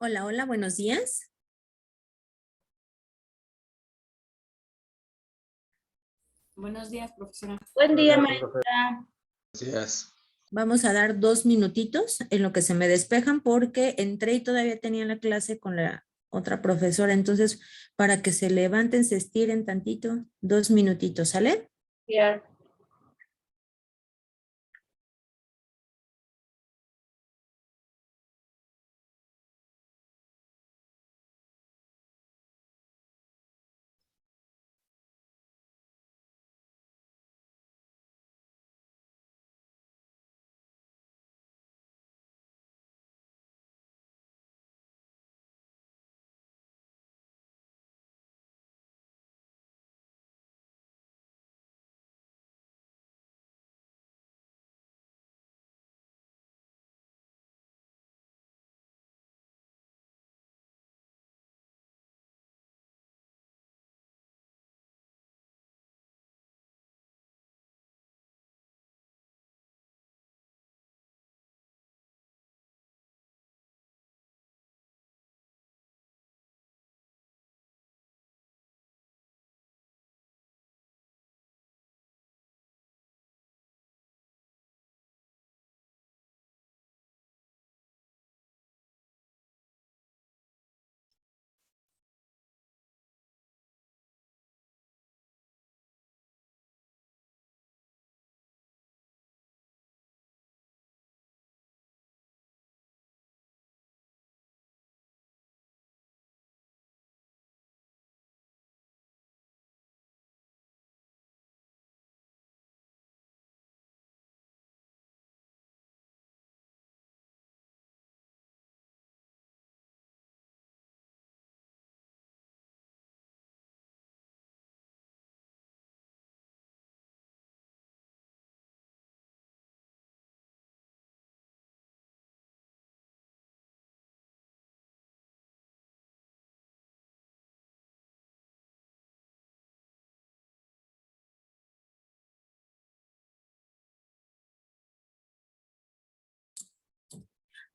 Hola, hola, buenos días. Buenos días, profesora. Buen día, Buenos días, profe. maestra. Gracias. Vamos a dar 2 minutitos en lo que se me despejan porque entré y todavía tenía la clase con la otra profesora. Entonces, para que se levanten, se estiren tantito, 2 minutitos, ¿sale? Ya.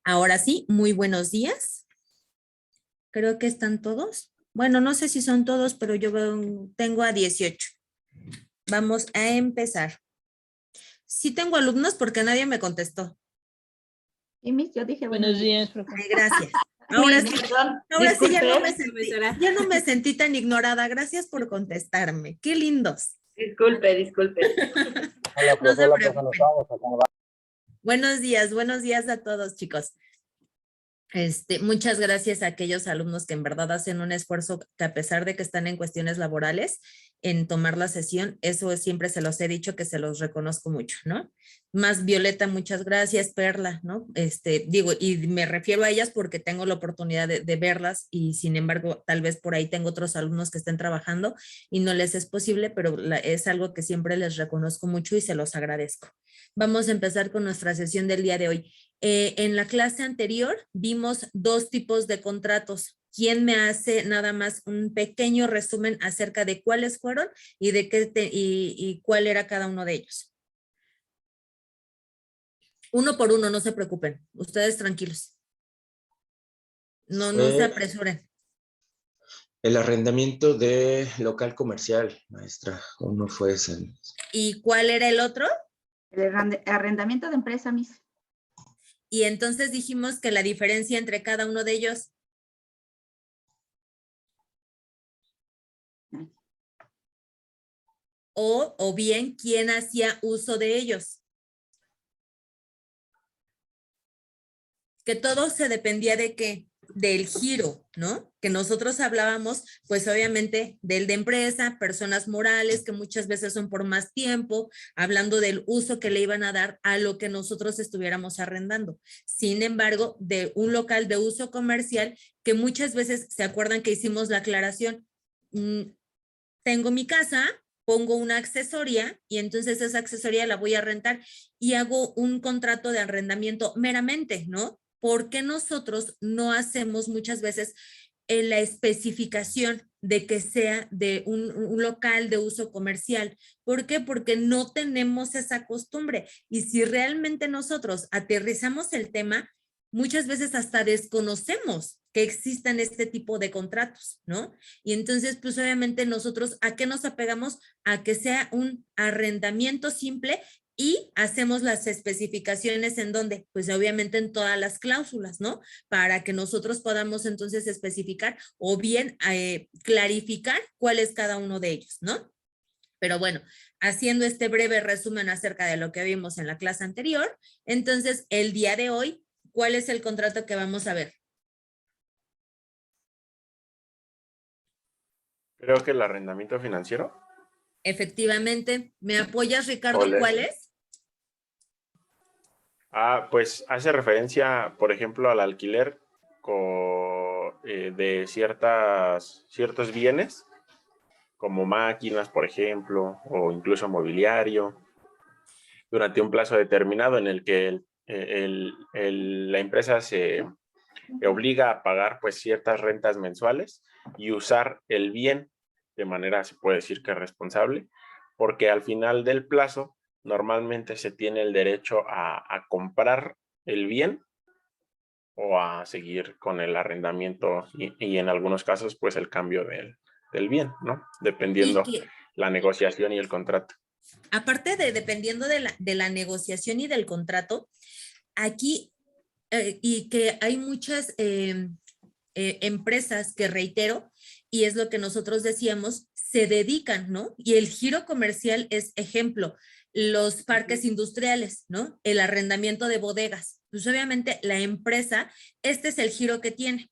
Ahora sí, muy buenos días. Creo que están todos. Bueno, no sé si son todos, pero yo tengo a 18. Vamos a empezar. Sí tengo alumnos porque nadie me contestó. Y mis, yo dije Buenos días, profe. Ay, gracias. Ahora Ahora sí, perdón, ahora sí profesora. ya no me sentí tan ignorada. Gracias por contestarme. Qué lindos. disculpe. Hola, No se profe, nos preocupen. vamos a acomodar. Buenos días a todos, chicos. Muchas gracias a aquellos alumnos que en verdad hacen un esfuerzo que a pesar de que están en cuestiones laborales, en tomar la sesión, eso siempre se los he dicho que se los reconozco mucho, ¿no? Más Violeta, muchas gracias, Perla, ¿no? Digo, y me refiero a ellas porque tengo la oportunidad de verlas y sin embargo, tal vez por ahí tengo otros alumnos que estén trabajando y no les es posible, pero es algo que siempre les reconozco mucho y se los agradezco. Vamos a empezar con nuestra sesión del día de hoy. En la clase anterior vimos 2 tipos de contratos. ¿Quién me hace nada más un pequeño resumen acerca de cuáles fueron y de qué y cuál era cada uno de ellos? Uno por uno, no se preocupen. Ustedes tranquilos. No se apresuren. El arrendamiento de local comercial, maestra. ¿Cómo fue ese? ¿Y cuál era el otro? El arrendamiento de empresa, mis. Y entonces dijimos que la diferencia entre cada uno de ellos. O bien, ¿quién hacía uso de ellos? Que todo se dependía de qué, del giro, ¿no? Que nosotros hablábamos, pues obviamente del de empresa, personas morales que muchas veces son por más tiempo, hablando del uso que le iban a dar a lo que nosotros estuviéramos arrendando. Sin embargo, de un local de uso comercial que muchas veces, ¿se acuerdan que hicimos la aclaración? Tengo mi casa, pongo una accesoria y entonces esa accesoria la voy a rentar y hago un contrato de arrendamiento meramente, ¿no? ¿Por qué nosotros no hacemos muchas veces la especificación de que sea de un local de uso comercial? ¿Por qué? Porque no tenemos esa costumbre. Y si realmente nosotros aterrizamos el tema, muchas veces hasta desconocemos que existan este tipo de contratos, ¿no? Y entonces, pues obviamente nosotros, ¿a qué nos apegamos? A que sea un arrendamiento simple y hacemos las especificaciones en donde, pues obviamente en todas las cláusulas, ¿no? Para que nosotros podamos entonces especificar o bien clarificar cuál es cada uno de ellos, ¿no? Pero bueno, haciendo este breve resumen acerca de lo que vimos en la clase anterior, entonces el día de hoy, ¿cuál es el contrato que vamos a ver? Creo que el arrendamiento financiero. Efectivamente, ¿me apoyas, Ricardo? Ole. ¿Cuál es? Pues hace referencia, por ejemplo, al alquiler de ciertos bienes, como máquinas, por ejemplo, o incluso mobiliario, durante un plazo determinado en el que la empresa se obliga a pagar pues ciertas rentas mensuales y usar el bien de manera, se puede decir que responsable, porque al final del plazo normalmente se tiene el derecho a comprar el bien o a seguir con el arrendamiento y en algunos casos pues el cambio del bien, ¿no? Dependiendo la negociación y el contrato. Aparte dependiendo de la negociación y del contrato, aquí y que hay muchas empresas que, reitero, y es lo que nosotros decíamos, se dedican, ¿no? Y el giro comercial es ejemplo, los parques industriales, ¿no? El arrendamiento de bodegas. Pues obviamente la empresa, este es el giro que tiene.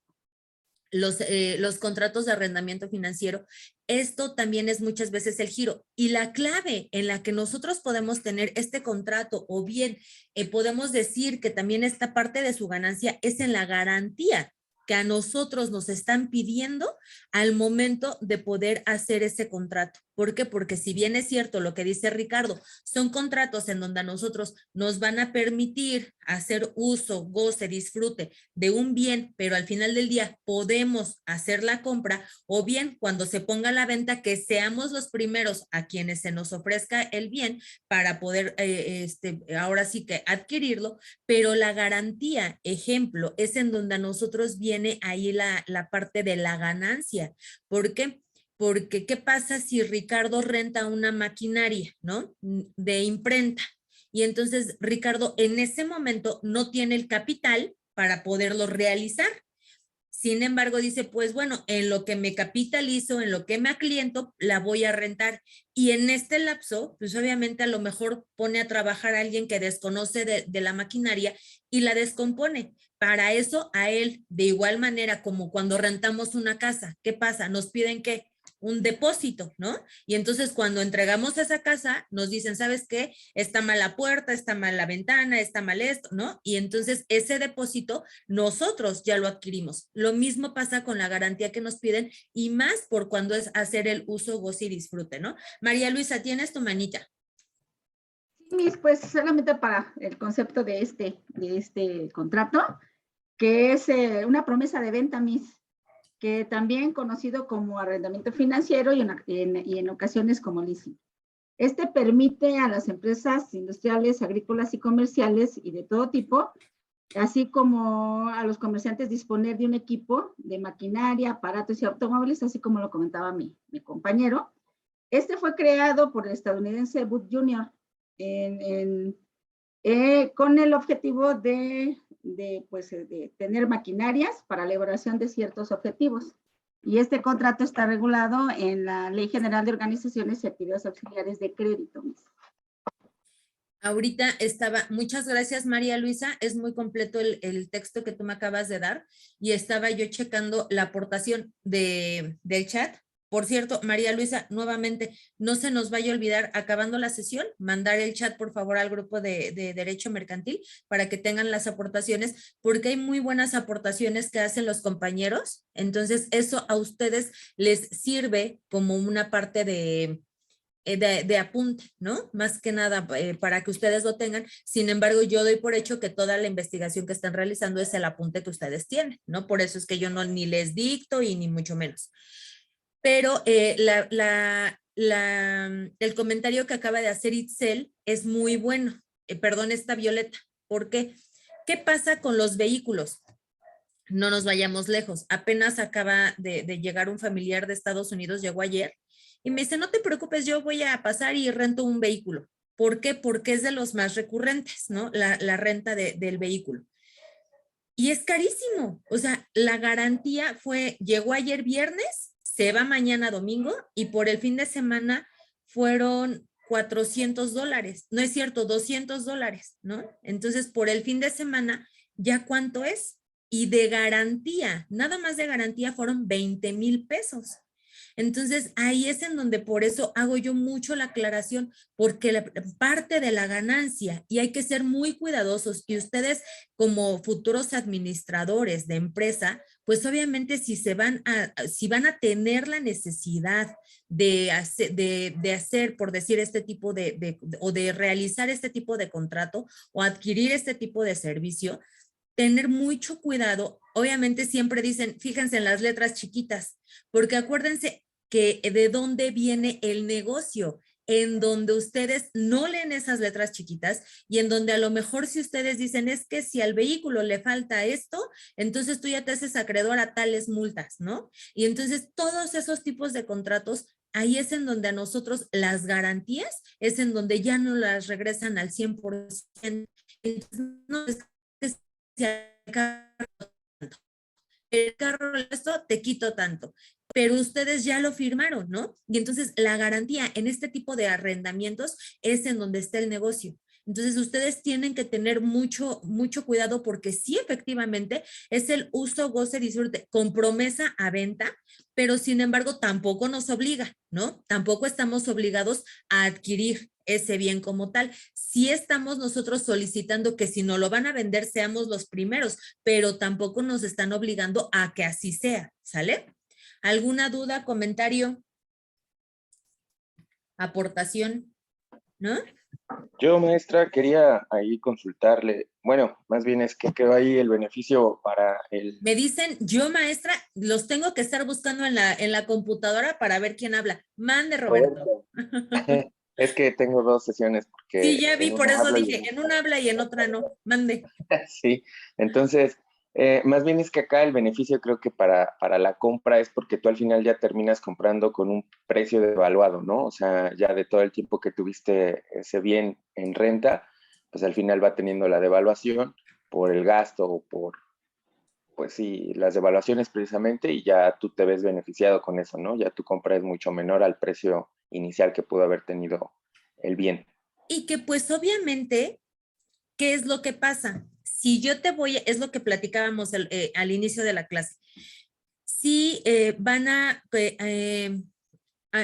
Los contratos de arrendamiento financiero, esto también es muchas veces el giro. Y la clave en la que nosotros podemos tener este contrato o bien podemos decir que también esta parte de su ganancia es en la garantía que a nosotros nos están pidiendo al momento de poder hacer ese contrato. ¿Por qué? Porque si bien es cierto lo que dice Ricardo, son contratos en donde a nosotros nos van a permitir hacer uso, goce, disfrute de un bien, pero al final del día podemos hacer la compra, o bien cuando se ponga a la venta que seamos los primeros a quienes se nos ofrezca el bien para poder ahora sí que adquirirlo, pero la garantía, ejemplo, es en donde a nosotros viene ahí la parte de la ganancia. ¿Por qué? Porque ¿qué pasa si Ricardo renta una maquinaria, ¿no? De imprenta. Y entonces Ricardo en ese momento no tiene el capital para poderlo realizar. Sin embargo, dice, pues bueno, en lo que me capitalizo, en lo que me acliento, la voy a rentar. Y en este lapso, pues obviamente a lo mejor pone a trabajar a alguien que desconoce de la maquinaria y la descompone. Para eso a él, de igual manera como cuando rentamos una casa, ¿qué pasa? Nos piden que un depósito, ¿no? Y entonces cuando entregamos esa casa, nos dicen, ¿sabes qué? Está mal la puerta, está mal la ventana, está mal esto, ¿no? Y entonces ese depósito nosotros ya lo adquirimos. Lo mismo pasa con la garantía que nos piden y más por cuando es hacer el uso, goce y disfrute, ¿no? María Luisa, ¿tienes tu manita? Sí, Miss, pues solamente para el concepto de este contrato, que es una promesa de venta, Miss, que también conocido como arrendamiento financiero y en ocasiones como leasing. Este permite a las empresas industriales, agrícolas y comerciales y de todo tipo, así como a los comerciantes disponer de un equipo de maquinaria, aparatos y automóviles, así como lo comentaba mi compañero. Este fue creado por el estadounidense Bud Jr. Con el objetivo de tener maquinarias para la elaboración de ciertos objetivos. Y este contrato está regulado en la Ley General de Organizaciones y Actividades Auxiliares de Crédito. Ahorita muchas gracias María Luisa, es muy completo el texto que tú me acabas de dar y estaba yo checando la aportación del chat. Por cierto, María Luisa, nuevamente, no se nos vaya a olvidar, acabando la sesión, mandar el chat por favor al grupo de Derecho Mercantil para que tengan las aportaciones, porque hay muy buenas aportaciones que hacen los compañeros, entonces eso a ustedes les sirve como una parte de apunte, ¿no? Más que nada para que ustedes lo tengan. Sin embargo, yo doy por hecho que toda la investigación que están realizando es el apunte que ustedes tienen, ¿no? Por eso es que yo ni les dicto y ni mucho menos. Pero el comentario que acaba de hacer Itzel es muy bueno. Perdón, esta Violeta. ¿Por qué? ¿Qué pasa con los vehículos? no nos vayamos lejos. Apenas acaba de llegar un familiar de Estados Unidos, llegó ayer, y me dice, no te preocupes, yo voy a pasar y rento un vehículo. ¿Por qué? Porque es de los más recurrentes, ¿no? La renta del vehículo. Y es carísimo. O sea, la garantía llegó ayer viernes, se va mañana domingo y por el fin de semana fueron $400. No es cierto, $200, ¿no? Entonces, por el fin de semana, ¿ya cuánto es? Y de garantía, nada más de garantía fueron 20,000 pesos. Entonces, ahí es en donde por eso hago yo mucho la aclaración, porque parte de la ganancia, y hay que ser muy cuidadosos, y ustedes como futuros administradores de empresa, pues obviamente si van a tener la necesidad de hacer, por decir, este tipo o de realizar este tipo de contrato o adquirir este tipo de servicio, tener mucho cuidado. Obviamente siempre dicen, fíjense en las letras chiquitas, porque acuérdense que de dónde viene el negocio, en donde ustedes no leen esas letras chiquitas y en donde a lo mejor si ustedes dicen es que si al vehículo le falta esto, entonces tú ya te haces acreedor a tales multas, ¿no? Y entonces todos esos tipos de contratos, ahí es en donde a nosotros las garantías es en donde ya no las regresan al 100%. Entonces, no es que el carro, esto te quito tanto, pero ustedes ya lo firmaron, ¿no? Y entonces la garantía en este tipo de arrendamientos es en donde está el negocio. Entonces ustedes tienen que tener mucho, mucho cuidado porque sí, efectivamente, es el uso, goce, disfrute con promesa a venta, pero sin embargo tampoco nos obliga, ¿no? Tampoco estamos obligados a adquirir ese bien como tal. Sí estamos nosotros solicitando que si no lo van a vender seamos los primeros, pero tampoco nos están obligando a que así sea, ¿sale? ¿Alguna duda, comentario, aportación? ¿No? Yo, maestra, quería ahí consultarle, bueno, más bien es que quedó ahí el beneficio para el... Me dicen, yo maestra, los tengo que estar buscando en la computadora para ver quién habla. Mande, Roberto. Es que tengo dos sesiones Sí, porque ya vi, en por una eso hablo y dije, en una habla y en otra no. Mande. sí, entonces, más bien es que acá el beneficio creo que para la compra es porque tú al final ya terminas comprando con un precio devaluado, ¿no? O sea, ya de todo el tiempo que tuviste ese bien en renta, pues al final va teniendo la devaluación por el gasto o por, pues sí, las devaluaciones precisamente y ya tú te ves beneficiado con eso, ¿no? Ya tu compra es mucho menor al precio inicial que pudo haber tenido el bien. Y que pues obviamente, ¿qué es lo que pasa? Si yo te voy, es lo que platicábamos al inicio de la clase. Si van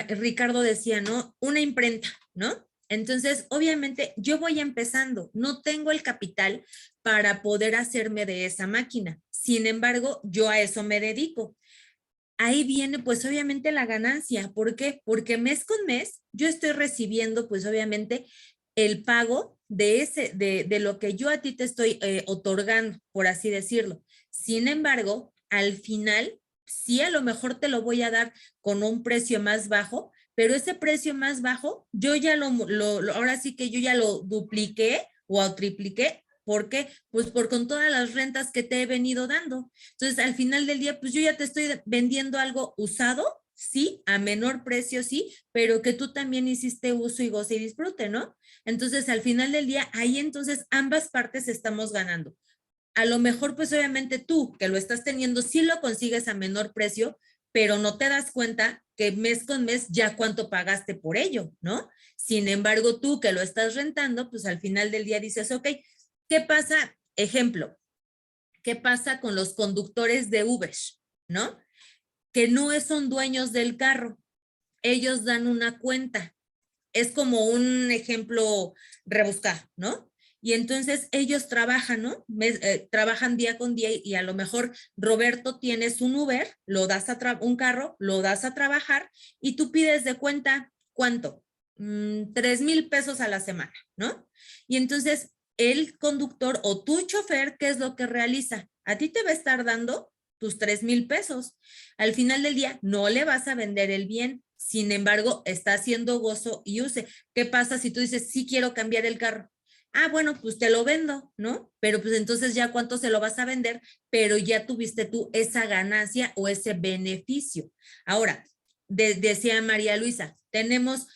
Ricardo decía, ¿no? Una imprenta, ¿no? Entonces, obviamente, yo voy empezando, no tengo el capital para poder hacerme de esa máquina. Sin embargo, yo a eso me dedico. Ahí viene, pues, obviamente la ganancia. ¿Por qué? Porque mes con mes yo estoy recibiendo, pues, obviamente, el pago de lo que yo a ti te estoy otorgando, por así decirlo. Sin embargo, al final, sí, a lo mejor te lo voy a dar con un precio más bajo, pero ese precio más bajo, yo ya ahora sí que yo ya lo dupliqué o tripliqué. ¿Por qué? Pues con todas las rentas que te he venido dando. Entonces, al final del día, pues yo ya te estoy vendiendo algo usado, sí, a menor precio, sí, pero que tú también hiciste uso y goce y disfrute, ¿no? Entonces, al final del día, ahí entonces ambas partes estamos ganando. A lo mejor, pues obviamente tú que lo estás teniendo, sí lo consigues a menor precio, pero no te das cuenta que mes con mes ya cuánto pagaste por ello, ¿no? Sin embargo, tú que lo estás rentando, pues al final del día dices, ok, ¿qué pasa? Ejemplo, ¿qué pasa con los conductores de Uber, ¿no? Que no son dueños del carro, ellos dan una cuenta. Es como un ejemplo rebuscado, ¿no? Y entonces ellos trabajan, ¿no? Trabajan día con día y a lo mejor, Roberto, tienes un Uber, lo das un carro, lo das a trabajar y tú pides de cuenta, ¿cuánto? 3,000 pesos a la semana, ¿no? Y entonces el conductor o tu chofer, ¿qué es lo que realiza? A ti te va a estar dando tus 3,000 pesos. Al final del día no le vas a vender el bien, sin embargo, está haciendo gozo y use. ¿Qué pasa si tú dices, sí quiero cambiar el carro? Ah, bueno, pues te lo vendo, ¿no? Pero pues entonces ya cuánto se lo vas a vender, pero ya tuviste tú esa ganancia o ese beneficio. Ahora, decía María Luisa, tenemos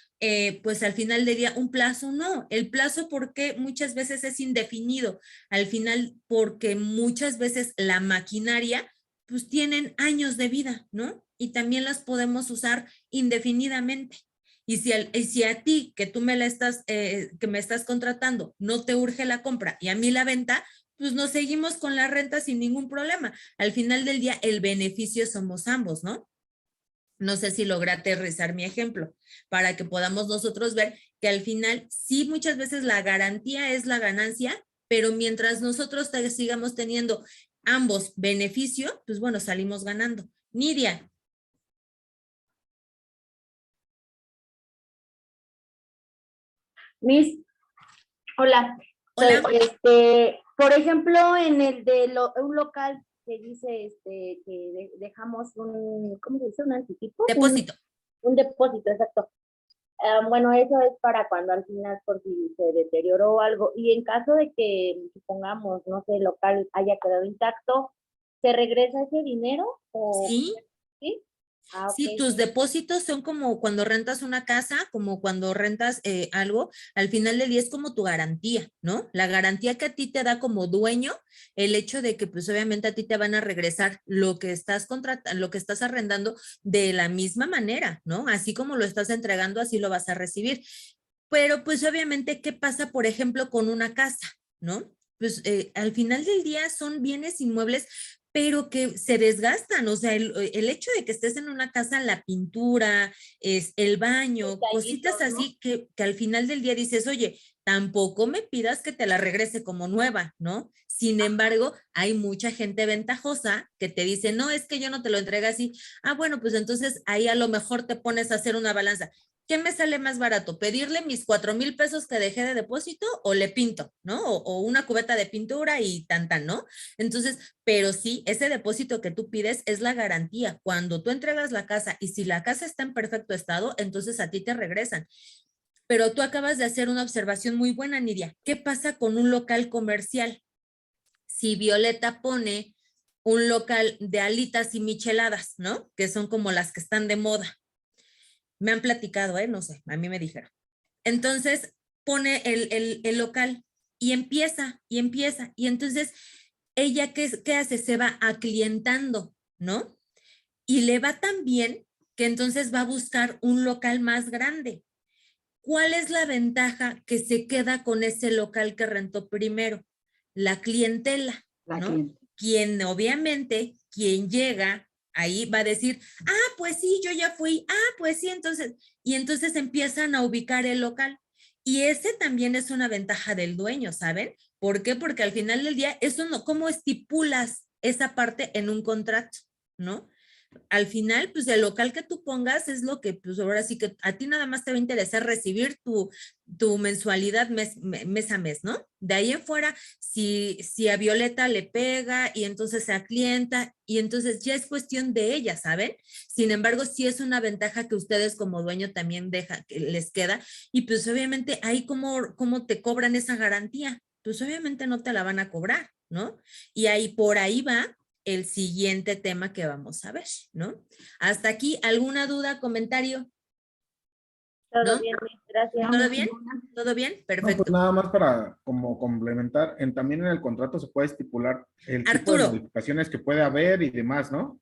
pues al final del día un plazo, no, el plazo porque muchas veces es indefinido, al final porque muchas veces la maquinaria pues tienen años de vida, ¿no? Y también las podemos usar indefinidamente. Y si a ti, que tú me la estás, que me estás contratando, no te urge la compra y a mí la venta, pues nos seguimos con la renta sin ningún problema. Al final del día, el beneficio somos ambos, ¿no? No sé si logré aterrizar mi ejemplo para que podamos nosotros ver que al final sí muchas veces la garantía es la ganancia, pero mientras nosotros sigamos teniendo ambos beneficio, pues bueno, salimos ganando. Nidia. Miss, hola. Hola. Por ejemplo, en el de un local que dice que dejamos ¿cómo se dice? Un anticipo. Depósito. Un depósito, exacto. Bueno, eso es para cuando al final por si se deterioró algo. Y en caso de que, supongamos, no sé, el local haya quedado intacto, ¿se regresa ese dinero? Sí. ¿Sí? Ah, Sí, ok. tus depósitos son como cuando rentas una casa, como cuando rentas algo, al final del día es como tu garantía, ¿no? La garantía que a ti te da como dueño, el hecho de que pues obviamente a ti te van a regresar lo que estás contratando, lo que estás arrendando de la misma manera, ¿no? Así como lo estás entregando, así lo vas a recibir. Pero pues obviamente, ¿qué pasa, por ejemplo, con una casa, ¿no? Pues al final del día son bienes inmuebles pero que se desgastan, o sea, el hecho de que estés en una casa, la pintura, es el baño, cositas así que al final del día dices, oye, tampoco me pidas que te la regrese como nueva, ¿no? Sin embargo, hay mucha gente ventajosa que te dice, no, es que yo no te lo entrego así. Ah, bueno, pues entonces ahí a lo mejor te pones a hacer una balanza. ¿Qué me sale más barato? ¿Pedirle mis 4,000 pesos que dejé de depósito o le pinto, ¿no? O una cubeta de pintura y tan, ¿no? Entonces, pero sí, ese depósito que tú pides es la garantía. Cuando tú entregas la casa y si la casa está en perfecto estado, entonces a ti te regresan. Pero tú acabas de hacer una observación muy buena, Nidia. ¿Qué pasa con un local comercial? Si Violeta pone un local de alitas y micheladas, ¿no? Que son como las que están de moda. Me han platicado, no sé, a mí me dijeron. Entonces pone el local y empieza, y empieza. Y entonces ella, ¿qué hace? Se va aclientando, ¿no? Y le va tan bien que entonces va a buscar un local más grande. ¿Cuál es la ventaja que se queda con ese local que rentó primero? La clientela, ¿no? Quien obviamente, quien llega ahí va a decir, ah, pues sí, yo ya fui, ah, pues sí, entonces, y entonces empiezan a ubicar el local. Y ese también es una ventaja del dueño, ¿saben? ¿Por qué? Porque al final del día, eso no, ¿cómo estipulas esa parte en un contrato, ¿no? Al final, pues el local que tú pongas es lo que, pues ahora sí que a ti nada más te va a interesar recibir tu mensualidad mes a mes, ¿no? De ahí en fuera, si a Violeta le pega y entonces se aclienta y entonces ya es cuestión de ella, ¿saben? Sin embargo, sí es una ventaja que ustedes como dueño también que les queda y pues obviamente ahí cómo te cobran esa garantía, pues obviamente no te la van a cobrar, ¿no? Y ahí por ahí va el siguiente tema que vamos a ver, ¿no? Hasta aquí, ¿alguna duda, comentario? Todo ¿No? bien, gracias. ¿Todo bien? ¿Todo bien? Perfecto. No, pues nada más para como complementar, también en el contrato se puede estipular el tipo de Arturo. modificaciones que puede haber y demás, ¿no?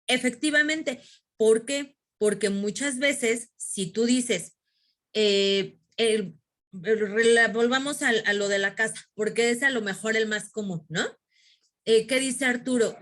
Efectivamente. ¿Por qué? Porque muchas veces, si tú dices, volvamos a lo de la casa, porque es a lo mejor el más común, ¿no? ¿Qué dice Arturo?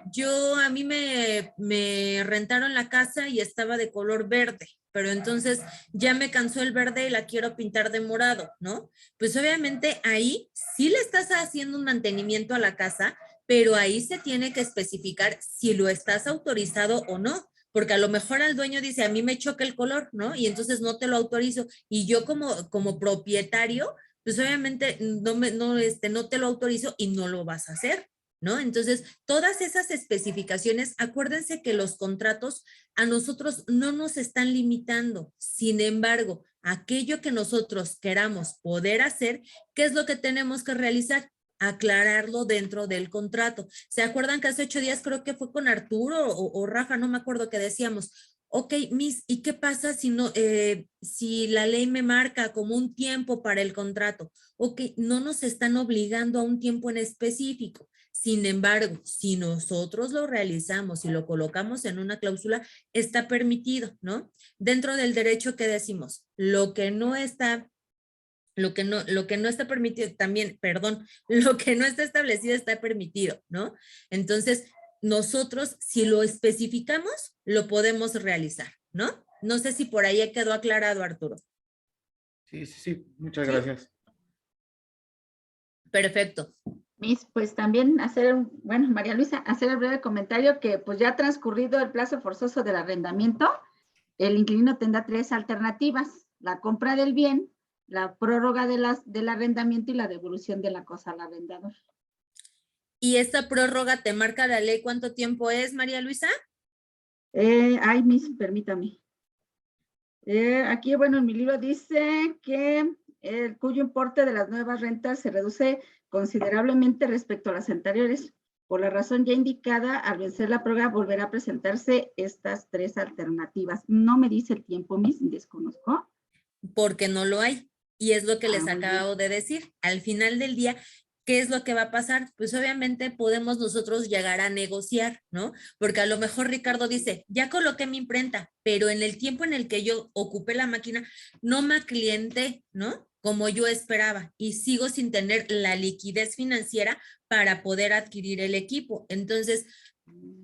A mí me rentaron la casa y estaba de color verde, pero entonces ya me cansó el verde y la quiero pintar de morado, ¿no? Pues obviamente ahí sí le estás haciendo un mantenimiento a la casa, pero ahí se tiene que especificar si lo estás autorizado o no, porque a lo mejor al dueño dice, a mí me choca el color, ¿no? Y entonces no te lo autorizo. Y yo como propietario, pues obviamente no te lo autorizo y no lo vas a hacer. ¿no? Entonces, todas esas especificaciones, acuérdense que los contratos a nosotros no nos están limitando. Sin embargo, aquello que nosotros queramos poder hacer, ¿qué es lo que tenemos que realizar? Aclararlo dentro del contrato. ¿Se acuerdan que hace 8 días creo que fue con Arturo o Rafa, no me acuerdo, que decíamos, ok, Miss, ¿y qué pasa si no, si la ley me marca como un tiempo para el contrato? Ok, no nos están obligando a un tiempo en específico. Sin embargo, si nosotros lo realizamos y lo colocamos en una cláusula, está permitido, ¿no? Dentro del derecho, ¿qué decimos? Lo que no está permitido también, perdón, lo que no está establecido está permitido, ¿no? Entonces, nosotros, si lo especificamos, lo podemos realizar, ¿no? No sé si por ahí quedó aclarado, Arturo. Sí, sí, sí. Muchas ¿Sí? gracias. Perfecto. Miss, pues también bueno, María Luisa, hacer el breve comentario que pues ya ha transcurrido el plazo forzoso del arrendamiento, el inquilino tendrá 3 alternativas: la compra del bien, la prórroga del arrendamiento y la devolución de la cosa al arrendador. ¿Y esta prórroga te marca la ley cuánto tiempo es, María Luisa? Ay, Miss, permítame. Aquí, bueno, en mi libro dice que cuyo importe de las nuevas rentas se reduce considerablemente respecto a las anteriores. Por la razón ya indicada, al vencer la prórroga volverá a presentarse estas 3 alternativas. No me dice el tiempo, Miss, desconozco. Porque no lo hay. Y es lo que les muy bien. acabo de decir. Al final del día, ¿qué es lo que va a pasar? Pues obviamente podemos nosotros llegar a negociar, ¿no? Porque a lo mejor Ricardo dice, ya coloqué mi imprenta, pero en el tiempo en el que yo ocupé la máquina, no me aclienté, ¿no? Como yo esperaba, y sigo sin tener la liquidez financiera para poder adquirir el equipo. Entonces,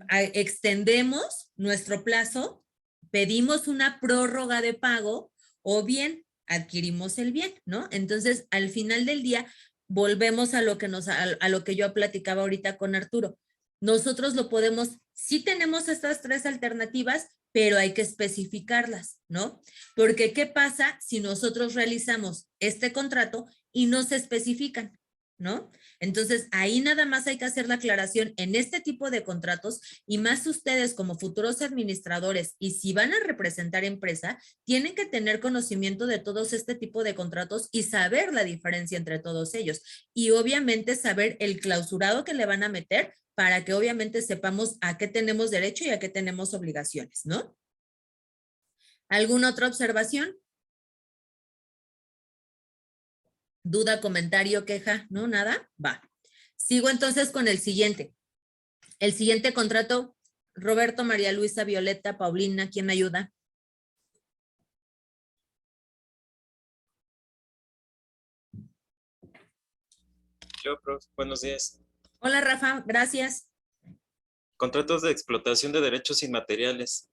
extendemos nuestro plazo, pedimos una prórroga de pago o bien adquirimos el bien, ¿no? Entonces, al final del día, volvemos a lo que yo platicaba ahorita con Arturo. Nosotros lo podemos, sí tenemos estas 3 alternativas, pero hay que especificarlas, ¿no? Porque ¿qué pasa si nosotros realizamos este contrato y no se especifican? ¿No? Entonces, ahí nada más hay que hacer la aclaración en este tipo de contratos, y más ustedes como futuros administradores, y si van a representar empresa, tienen que tener conocimiento de todos este tipo de contratos y saber la diferencia entre todos ellos. Y obviamente saber el clausurado que le van a meter para que obviamente sepamos a qué tenemos derecho y a qué tenemos obligaciones, ¿no? ¿Alguna otra observación? ¿Duda, comentario, queja? ¿No? ¿Nada? Va. Sigo entonces con el siguiente. El siguiente contrato, Roberto, María Luisa, Violeta, Paulina, ¿quién me ayuda? Yo, profe, buenos días. Hola, Rafa, gracias. Contratos de explotación de derechos inmateriales.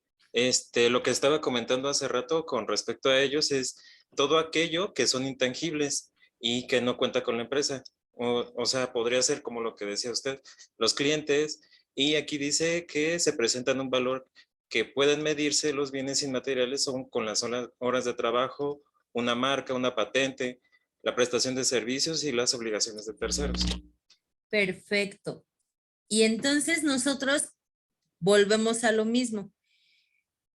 Lo que estaba comentando hace rato con respecto a ellos es todo aquello que son intangibles y que no cuenta con la empresa. O sea, podría ser como lo que decía usted, los clientes, y aquí dice que se presentan un valor que pueden medirse los bienes inmateriales son con las horas de trabajo, una marca, una patente, la prestación de servicios y las obligaciones de terceros. Perfecto. Y entonces nosotros volvemos a lo mismo.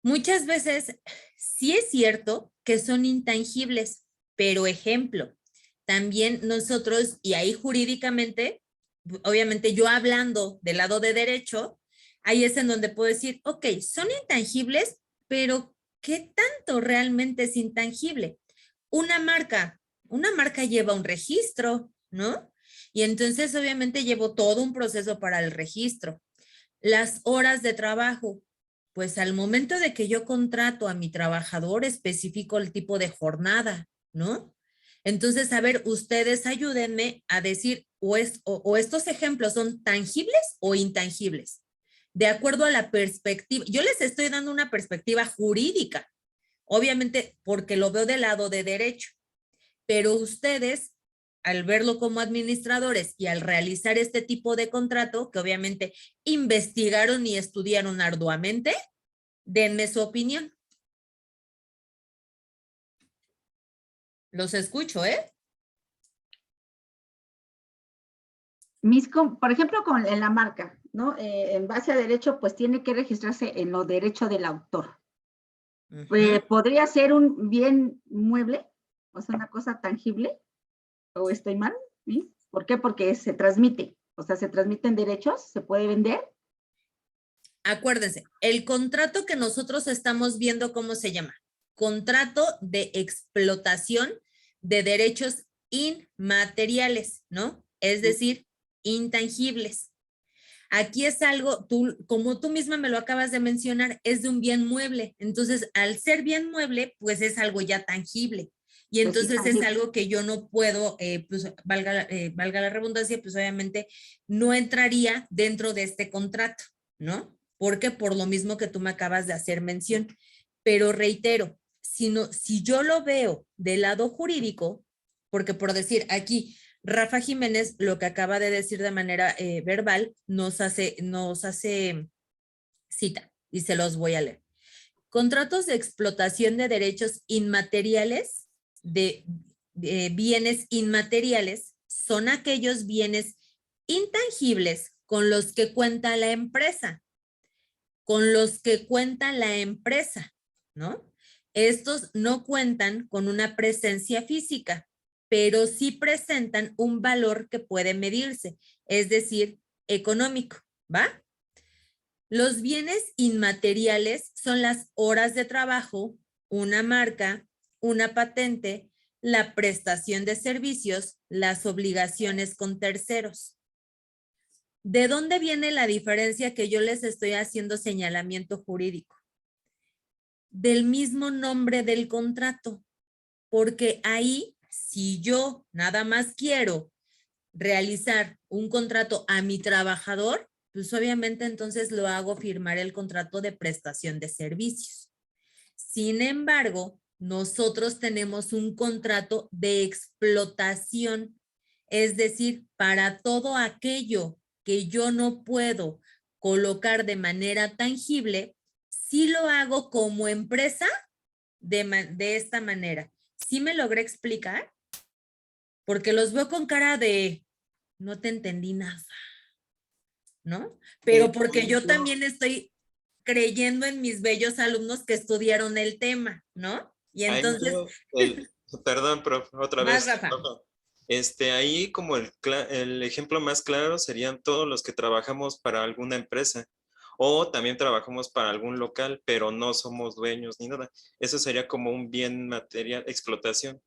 Muchas veces sí es cierto que son intangibles, pero ejemplo, también nosotros, y ahí jurídicamente, obviamente yo hablando del lado de derecho, ahí es en donde puedo decir, ok, son intangibles, pero ¿qué tanto realmente es intangible? Una marca lleva un registro, ¿no? Y entonces obviamente llevo todo un proceso para el registro. Las horas de trabajo, pues al momento de que yo contrato a mi trabajador, especifico el tipo de jornada, ¿no? Entonces, a ver, ustedes ayúdenme a decir, o estos ejemplos son tangibles o intangibles, de acuerdo a la perspectiva. Yo les estoy dando una perspectiva jurídica, obviamente porque lo veo del lado de derecho, pero ustedes, al verlo como administradores y al realizar este tipo de contrato, que obviamente investigaron y estudiaron arduamente, denme su opinión. Los escucho, ¿eh? Por ejemplo, en la marca, ¿no? En base a derecho, pues tiene que registrarse en los derechos del autor. ¿Podría ser un bien mueble? O sea, una cosa tangible. ¿O estoy mal? ¿Sí? ¿Por qué? Porque se transmite. O sea, se transmiten derechos, se puede vender. Acuérdense, el contrato que nosotros estamos viendo, ¿cómo se llama? Contrato de explotación de derechos inmateriales, ¿no? Es decir, intangibles. Aquí es algo, como tú misma me lo acabas de mencionar, es de un bien mueble. Entonces, al ser bien mueble, pues es algo ya tangible. Y entonces es algo que yo no puedo, pues valga la redundancia, pues obviamente no entraría dentro de este contrato, ¿no? Porque por lo mismo que tú me acabas de hacer mención. Pero reitero, si yo lo veo del lado jurídico, porque por decir aquí, Rafa Jiménez, lo que acaba de decir de manera verbal, nos hace cita y se los voy a leer. Contratos de explotación de derechos inmateriales, de bienes inmateriales, son aquellos bienes intangibles con los que cuenta la empresa, ¿no? Estos no cuentan con una presencia física, pero sí presentan un valor que puede medirse, es decir, económico, ¿va? Los bienes inmateriales son las horas de trabajo, una marca, una patente, la prestación de servicios, las obligaciones con terceros. ¿De dónde viene la diferencia que yo les estoy haciendo señalamiento jurídico? Del mismo nombre del contrato, porque ahí, si yo nada más quiero realizar un contrato a mi trabajador, pues obviamente entonces lo hago firmar el contrato de prestación de servicios. Sin embargo, nosotros tenemos un contrato de explotación, es decir, para todo aquello que yo no puedo colocar de manera tangible, sí lo hago como empresa de esta manera. ¿Sí me logré explicar? Porque los veo con cara de no te entendí nada, ¿no? Pero porque yo también estoy creyendo en mis bellos alumnos que estudiaron el tema, ¿no? Y entonces... Perdón, profe, otra Más, vez. Rafa. Ahí como el ejemplo más claro serían todos los que trabajamos para alguna empresa o también trabajamos para algún local, pero no somos dueños ni nada. Eso sería como un bien material, explotación,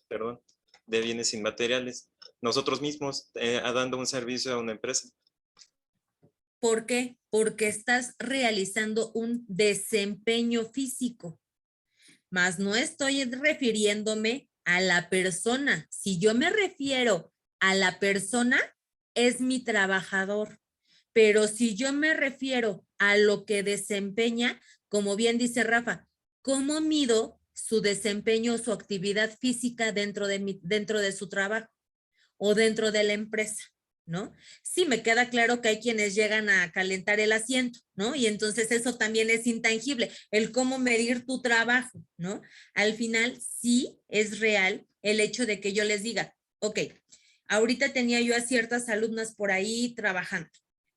perdón, de bienes inmateriales. Nosotros mismos dando un servicio a una empresa. ¿Por qué? Porque estás realizando un desempeño físico, más no estoy refiriéndome a la persona. Si yo me refiero a la persona, es mi trabajador. Pero si yo me refiero a lo que desempeña, como bien dice Rafa, ¿cómo mido su desempeño, su actividad física dentro de su trabajo o dentro de la empresa? ¿No? Sí, me queda claro que hay quienes llegan a calentar el asiento, ¿no? Y entonces eso también es intangible, el cómo medir tu trabajo, ¿no? Al final sí es real el hecho de que yo les diga, ok, ahorita tenía yo a ciertas alumnas por ahí trabajando.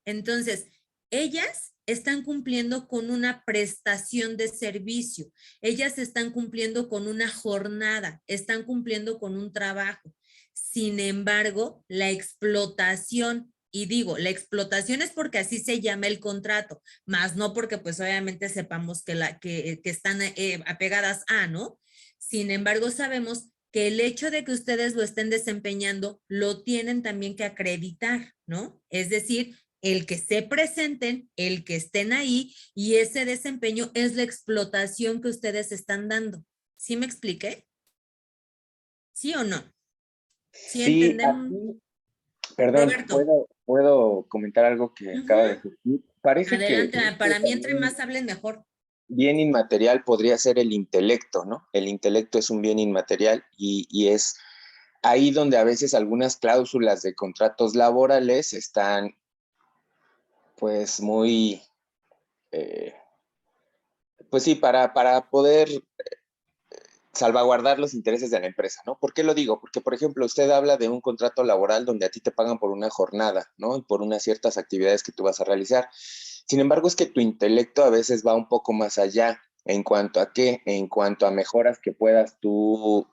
Entonces, ellas están cumpliendo con una prestación de servicio, ellas están cumpliendo con una jornada, están cumpliendo con un trabajo. Sin embargo, la explotación, y digo, la explotación es porque así se llama el contrato, más no porque pues obviamente sepamos que están apegadas a, ¿no? Sin embargo, sabemos que el hecho de que ustedes lo estén desempeñando, lo tienen también que acreditar, ¿no? Es decir, el que se presenten, el que estén ahí, y ese desempeño es la explotación que ustedes están dando. ¿Sí me expliqué? ¿Sí o no? Sí, Sí, entendemos. aquí, perdón, Roberto. ¿puedo comentar algo que acaba de decir? Parece que Adelante, para mí entre más hablen mejor. bien inmaterial podría ser el intelecto, ¿no? El intelecto es un bien inmaterial y es ahí donde a veces algunas cláusulas de contratos laborales están pues muy, pues sí, para poder salvaguardar los intereses de la empresa, ¿no? ¿Por qué lo digo? Porque, por ejemplo, usted habla de un contrato laboral donde a ti te pagan por una jornada, ¿no? Y por unas ciertas actividades que tú vas a realizar. Sin embargo, es que tu intelecto a veces va un poco más allá. ¿En cuanto a qué? En cuanto a mejoras que puedas tú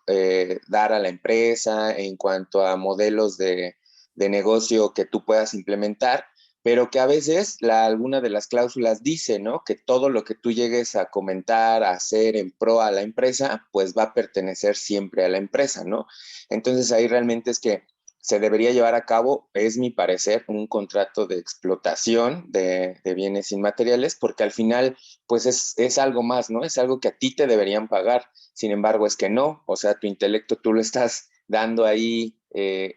dar a la empresa, en cuanto a modelos de negocio que tú puedas implementar, pero que a veces alguna de las cláusulas dice, ¿no? Que todo lo que tú llegues a comentar, a hacer en pro a la empresa, pues va a pertenecer siempre a la empresa, ¿no? Entonces ahí realmente es que se debería llevar a cabo, es mi parecer, un contrato de explotación de bienes inmateriales, porque al final, pues es algo más, ¿no? Es algo que a ti te deberían pagar. Sin embargo, es que no, o sea, tu intelecto tú lo estás dando ahí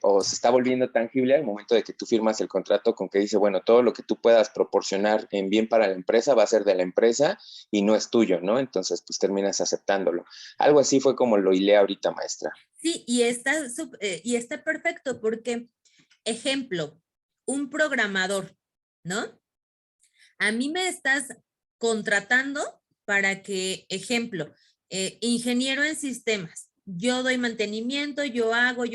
o se está volviendo tangible al momento de que tú firmas el contrato con que dice, bueno, todo lo que tú puedas proporcionar en bien para la empresa va a ser de la empresa y no es tuyo, ¿no? Entonces, pues terminas aceptándolo. Algo así fue como lo hilé ahorita, maestra. Sí, y está perfecto porque, ejemplo, un programador, ¿no? A mí me estás contratando para que, ejemplo, ingeniero en sistemas, yo doy mantenimiento, yo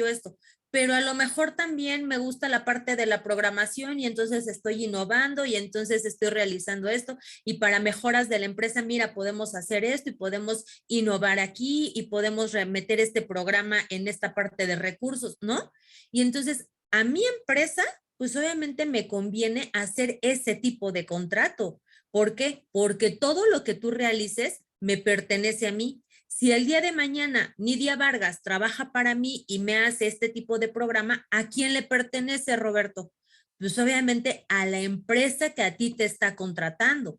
esto, pero a lo mejor también me gusta la parte de la programación y entonces estoy innovando y entonces estoy realizando esto y para mejoras de la empresa, mira, podemos hacer esto y podemos innovar aquí y podemos meter este programa en esta parte de recursos, ¿no? Y entonces a mi empresa pues obviamente me conviene hacer ese tipo de contrato. ¿Por qué? Porque todo lo que tú realices me pertenece a mí. Si el día de mañana Nidia Vargas trabaja para mí y me hace este tipo de programa, ¿a quién le pertenece, Roberto? Pues obviamente a la empresa que a ti te está contratando.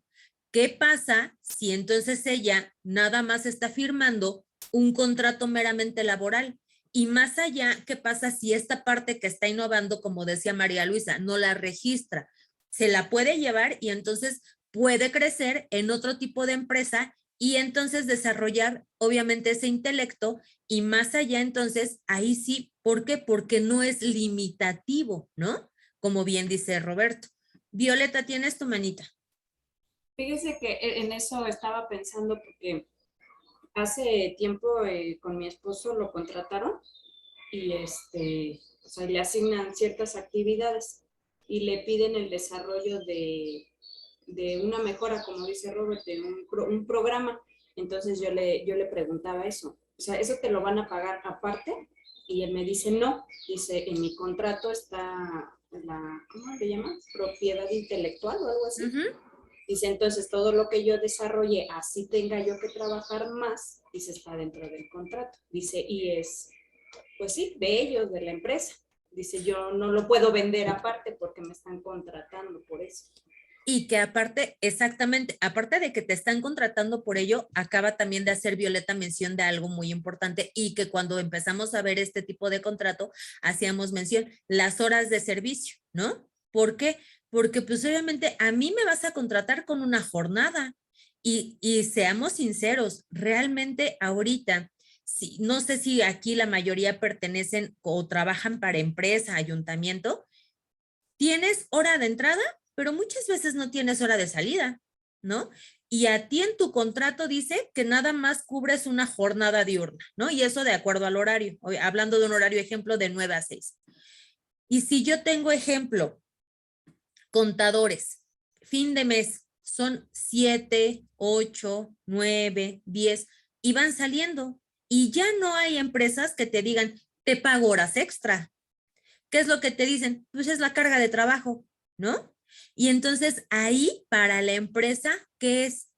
¿Qué pasa si entonces ella nada más está firmando un contrato meramente laboral? Y más allá, ¿qué pasa si esta parte que está innovando, como decía María Luisa, no la registra? Se la puede llevar y entonces puede crecer en otro tipo de empresa y entonces desarrollar obviamente ese intelecto y más allá entonces ahí sí, ¿por qué? Porque no es limitativo, ¿no? Como bien dice Roberto. Violeta, tienes tu manita. Fíjese que en eso estaba pensando porque hace tiempo con mi esposo lo contrataron y o sea, le asignan ciertas actividades y le piden el desarrollo de una mejora, como dice Robert, de un programa. Entonces yo le preguntaba eso, o sea, ¿eso te lo van a pagar aparte? Y él me dice, no, dice, en mi contrato está ¿cómo le llaman? Propiedad intelectual o algo así. Dice, entonces todo lo que yo desarrolle, así tenga yo que trabajar más, dice, está dentro del contrato. Dice, y pues sí, de ellos, de la empresa. Dice, yo no lo puedo vender aparte porque me están contratando por eso. Y que aparte, exactamente, aparte de que te están contratando por ello, acaba también de hacer Violeta mención de algo muy importante y que cuando empezamos a ver este tipo de contrato, hacíamos mención, las horas de servicio, ¿no? ¿Por qué? Porque pues obviamente a mí me vas a contratar con una jornada y seamos sinceros, realmente ahorita, sí, no sé si aquí la mayoría pertenecen o trabajan para empresa, ayuntamiento, tienes hora de entrada, pero muchas veces no tienes hora de salida, ¿no? Y a ti en tu contrato dice que nada más cubres una jornada diurna, ¿no? Y eso de acuerdo al horario, hablando de un horario ejemplo de 9 a 6. Y si yo tengo ejemplo, contadores, fin de mes, son 7, 8, 9, 10 y van saliendo. Y ya no hay empresas que te digan, te pago horas extra. ¿Qué es lo que te dicen? Pues es la carga de trabajo, ¿no? Y entonces ahí para la empresa, ¿qué es?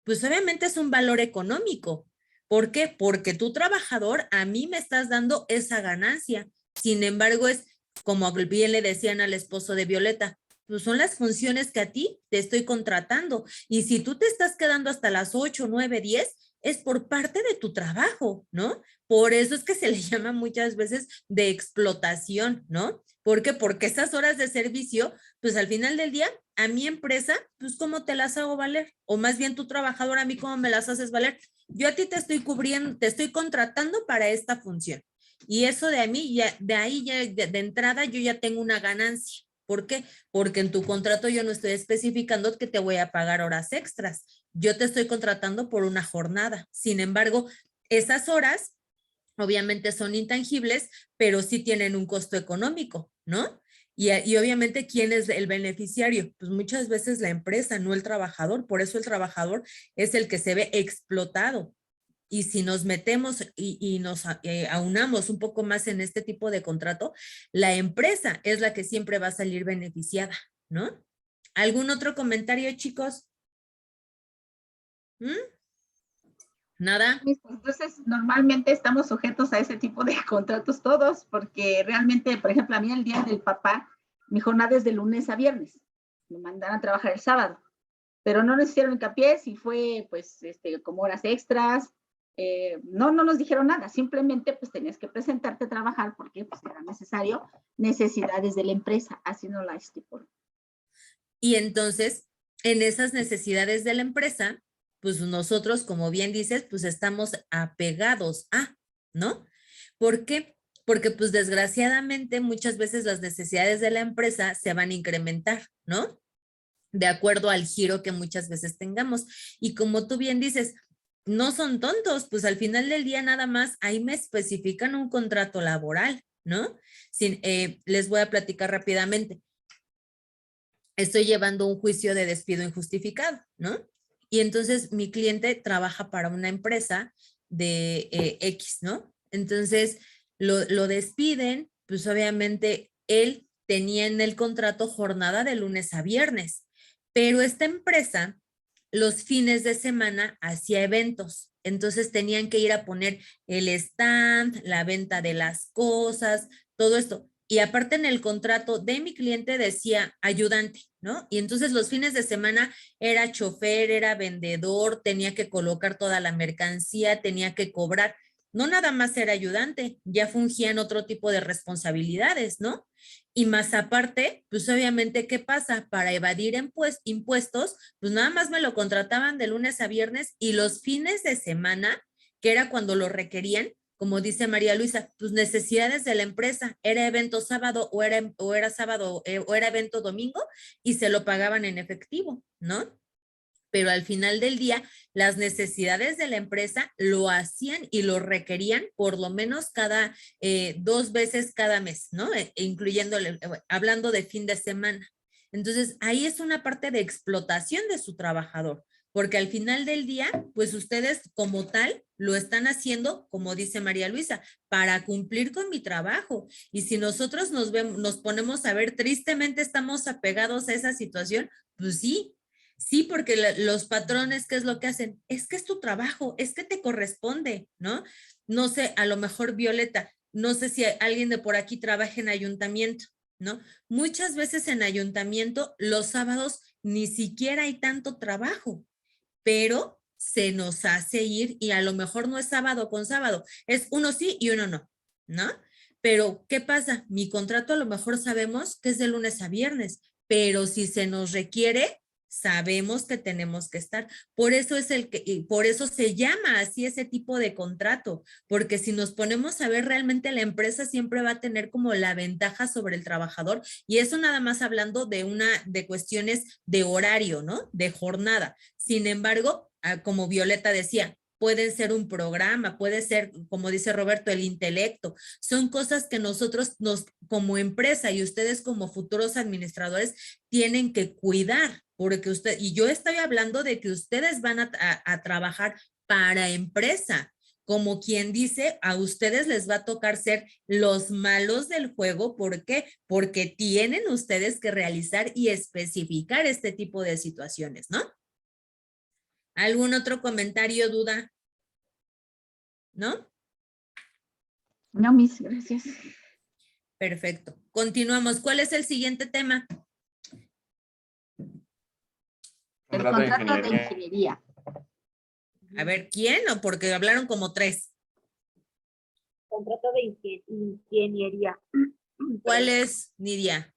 Pues obviamente es un valor económico. ¿Por qué? Porque tu trabajador a mí me estás dando esa ganancia. Sin embargo, es como bien le decían al esposo de Violeta, pues son las funciones que a ti te estoy contratando. Y si tú te estás quedando hasta las 8, 9, 10, es por parte de tu trabajo, ¿no? Por eso es que se le llama muchas veces de explotación, ¿no? ¿Por qué? Porque esas horas de servicio, pues al final del día, a mi empresa, pues ¿cómo te las hago valer? O más bien tu trabajador, a mí, ¿cómo me las haces valer? Yo a ti te estoy cubriendo, te estoy contratando para esta función. Y eso de a mí, ya, de ahí ya de entrada yo ya tengo una ganancia. ¿Por qué? Porque en tu contrato yo no estoy especificando que te voy a pagar horas extras. Yo te estoy contratando por una jornada. Sin embargo, esas horas obviamente son intangibles, pero sí tienen un costo económico, ¿no? Y obviamente, ¿quién es el beneficiario? Pues muchas veces la empresa, no el trabajador. Por eso el trabajador es el que se ve explotado. Y si nos metemos y nos aunamos un poco más en este tipo de contrato, la empresa es la que siempre va a salir beneficiada, ¿no? ¿Algún otro comentario, chicos? ¿Mm? ¿Nada? Entonces, normalmente estamos sujetos a ese tipo de contratos todos, porque realmente, por ejemplo, a mí el día del papá, mi jornada es de lunes a viernes. Me mandan a trabajar el sábado, pero no nos hicieron hincapié si fue, pues, como horas extras. No nos dijeron nada, simplemente pues tenías que presentarte a trabajar porque pues era necesario, necesidades de la empresa, así no la estipuló. Y entonces, en esas necesidades de la empresa, pues nosotros, como bien dices, pues estamos apegados a, ¿no? ¿Por qué? Porque pues desgraciadamente muchas veces las necesidades de la empresa se van a incrementar, ¿no? De acuerdo al giro que muchas veces tengamos. Y como tú bien dices, no son tontos, pues al final del día nada más ahí me especifican un contrato laboral, ¿no? Les voy a platicar rápidamente. Estoy llevando un juicio de despido injustificado, ¿no? Y entonces mi cliente trabaja para una empresa de X, ¿no? Entonces lo despiden, pues obviamente él tenía en el contrato jornada de lunes a viernes, pero esta empresa los fines de semana hacía eventos. Entonces tenían que ir a poner el stand, la venta de las cosas, todo esto. Y aparte en el contrato de mi cliente decía ayudante, ¿no? Y entonces los fines de semana era chofer, era vendedor, tenía que colocar toda la mercancía, tenía que cobrar. No nada más era ayudante, ya fungían otro tipo de responsabilidades, ¿no? Y más aparte, pues obviamente, ¿qué pasa? Para evadir impuestos, pues nada más me lo contrataban de lunes a viernes y los fines de semana, que era cuando lo requerían, como dice María Luisa, pues necesidades de la empresa, era evento sábado o era sábado o era evento domingo y se lo pagaban en efectivo, ¿no? Pero al final del día, las necesidades de la empresa lo hacían y lo requerían por lo menos cada 2 veces cada mes, ¿no? Incluyéndole, hablando de fin de semana. Entonces, ahí es una parte de explotación de su trabajador, porque al final del día, pues ustedes como tal lo están haciendo, como dice María Luisa, para cumplir con mi trabajo. Y si nosotros nos ponemos a ver, tristemente estamos apegados a esa situación, pues sí. Sí, porque los patrones, ¿qué es lo que hacen? Es que es tu trabajo, es que te corresponde, ¿no? No sé, a lo mejor Violeta, no sé si alguien de por aquí trabaja en ayuntamiento, ¿no? Muchas veces en ayuntamiento los sábados ni siquiera hay tanto trabajo, pero se nos hace ir y a lo mejor no es sábado con sábado, es uno sí y uno no, ¿no? Pero, ¿qué pasa? Mi contrato a lo mejor sabemos que es de lunes a viernes, pero si se nos requiere, sabemos que tenemos que estar. Por eso por eso se llama así ese tipo de contrato, porque si nos ponemos a ver realmente la empresa siempre va a tener como la ventaja sobre el trabajador y eso nada más hablando de cuestiones de horario, ¿no? De jornada. Sin embargo, como Violeta decía, pueden ser un programa, puede ser, como dice Roberto, el intelecto. Son cosas que nosotros como empresa y ustedes como futuros administradores tienen que cuidar, porque y yo estoy hablando de que ustedes van a trabajar para empresa. Como quien dice, a ustedes les va a tocar ser los malos del juego. ¿Por qué? Porque tienen ustedes que realizar y especificar este tipo de situaciones, ¿no? ¿Algún otro comentario, duda? ¿No? No, mis, gracias. Perfecto. Continuamos. ¿Cuál es el siguiente tema? El contrato de ingeniería. A ver, ¿quién? ¿O porque hablaron como 3? Contrato de ingeniería. ¿Cuál es, Nidia?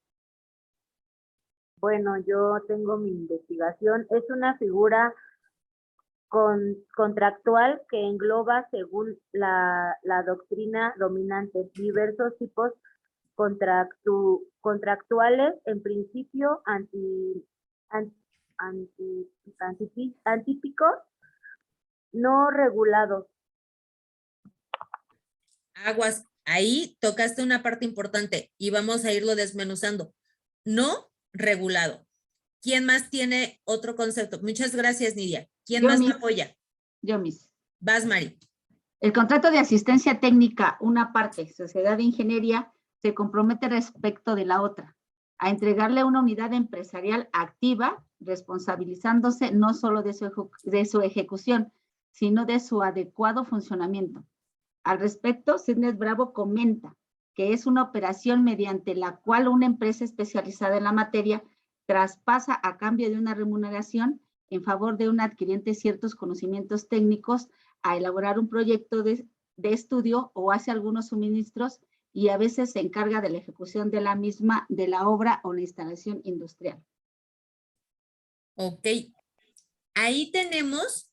Bueno, yo tengo mi investigación. Es una figura contractual que engloba, según la doctrina dominante, diversos tipos contractuales, en principio antípicos, no regulados, Aguas, ahí tocaste una parte importante y vamos a irlo desmenuzando. No regulado. ¿Quién más tiene otro concepto? Muchas gracias, Nidia. ¿Quién Yo, más me Miss. apoya? Yo, Miss. Vas, Mari. El contrato de asistencia técnica, una parte, sociedad de ingeniería, se compromete respecto de la otra, a entregarle una unidad empresarial activa, responsabilizándose no solo de su ejecución, sino de su adecuado funcionamiento. Al respecto, Sidney Bravo comenta que es una operación mediante la cual una empresa especializada en la materia traspasa a cambio de una remuneración en favor de un adquiriente ciertos conocimientos técnicos a elaborar un proyecto de estudio o hace algunos suministros y a veces se encarga de la ejecución de la misma, de la obra o la instalación industrial. Ok. Ahí tenemos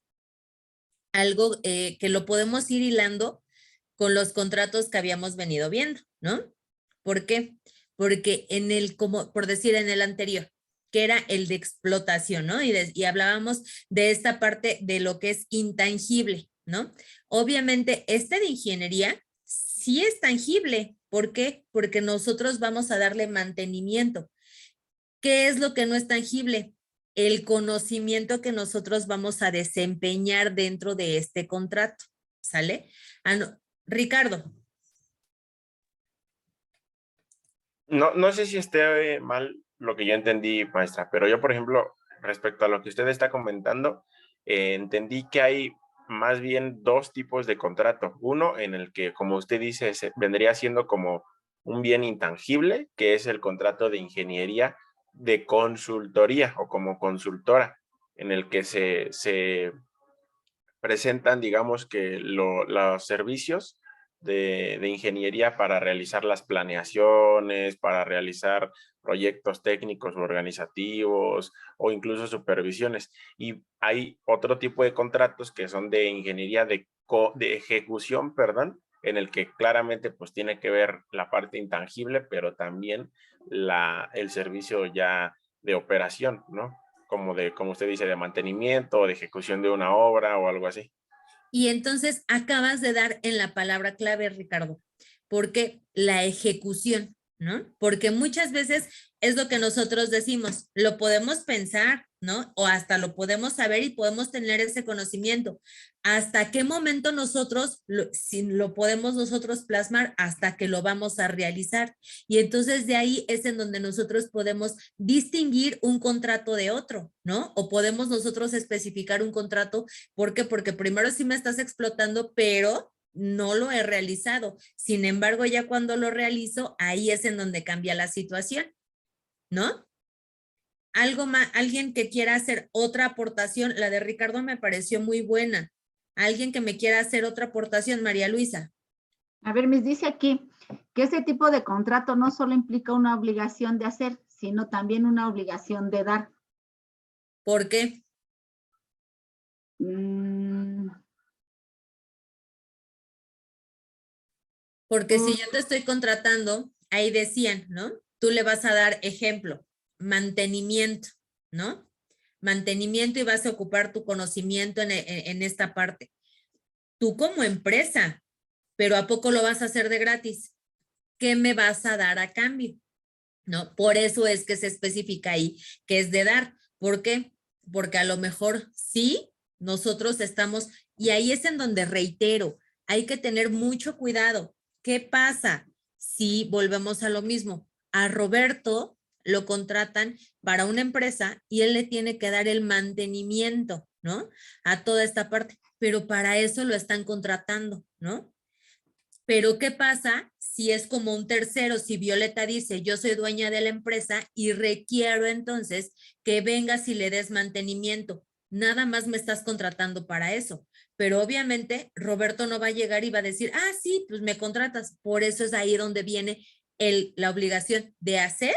algo que lo podemos ir hilando con los contratos que habíamos venido viendo, ¿no? ¿Por qué? Porque en el, como por decir en el anterior, que era el de explotación, ¿no? Y hablábamos de esta parte de lo que es intangible, ¿no? Obviamente, este de ingeniería sí es tangible. ¿Por qué? Porque nosotros vamos a darle mantenimiento. ¿Qué es lo que no es tangible? El conocimiento que nosotros vamos a desempeñar dentro de este contrato, ¿sale? No. Ricardo. No sé si esté mal lo que yo entendí, maestra, pero yo, por ejemplo, respecto a lo que usted está comentando, entendí que hay más bien dos tipos de contrato. Uno en el que, como usted dice, vendría siendo como un bien intangible, que es el contrato de ingeniería de consultoría o como consultora, en el que se presentan, digamos que los servicios de ingeniería para realizar las planeaciones, para realizar proyectos técnicos o organizativos o incluso supervisiones. Y hay otro tipo de contratos que son de ingeniería de ejecución, perdón, en el que claramente pues tiene que ver la parte intangible, pero también el servicio ya de operación, ¿no? Como usted dice, de mantenimiento o de ejecución de una obra o algo así. Y entonces acabas de dar en la palabra clave, Ricardo, porque la ejecución, ¿no? Porque muchas veces es lo que nosotros decimos, lo podemos pensar, ¿no? O hasta lo podemos saber y podemos tener ese conocimiento. ¿Hasta qué momento nosotros si lo podemos nosotros plasmar? Hasta que lo vamos a realizar. Y entonces de ahí es en donde nosotros podemos distinguir un contrato de otro, ¿no? O podemos nosotros especificar un contrato. ¿Por qué? Porque primero sí me estás explotando, pero no lo he realizado. Sin embargo, ya cuando lo realizo, ahí es en donde cambia la situación, ¿no? Algo más, alguien que quiera hacer otra aportación, la de Ricardo me pareció muy buena. Alguien que me quiera hacer otra aportación, María Luisa. A ver, me dice aquí que este tipo de contrato no solo implica una obligación de hacer, sino también una obligación de dar. ¿Por qué? Porque si yo te estoy contratando, ahí decían, ¿no? Tú le vas a dar ejemplo, mantenimiento, ¿no? Mantenimiento y vas a ocupar tu conocimiento en esta parte. Tú como empresa, pero ¿a poco lo vas a hacer de gratis? ¿Qué me vas a dar a cambio? ¿No? Por eso es que se especifica ahí que es de dar. ¿Por qué? Porque a lo mejor sí, nosotros estamos, y ahí es en donde reitero, hay que tener mucho cuidado. ¿Qué pasa si volvemos a lo mismo? A Roberto lo contratan para una empresa y él le tiene que dar el mantenimiento, ¿no? A toda esta parte, pero para eso lo están contratando, ¿no? Pero ¿qué pasa si es como un tercero? Si Violeta dice, yo soy dueña de la empresa y requiero entonces que vengas y le des mantenimiento. Nada más me estás contratando para eso. Pero obviamente Roberto no va a llegar y va a decir, ah, sí, pues me contratas. Por eso es ahí donde viene la obligación de hacer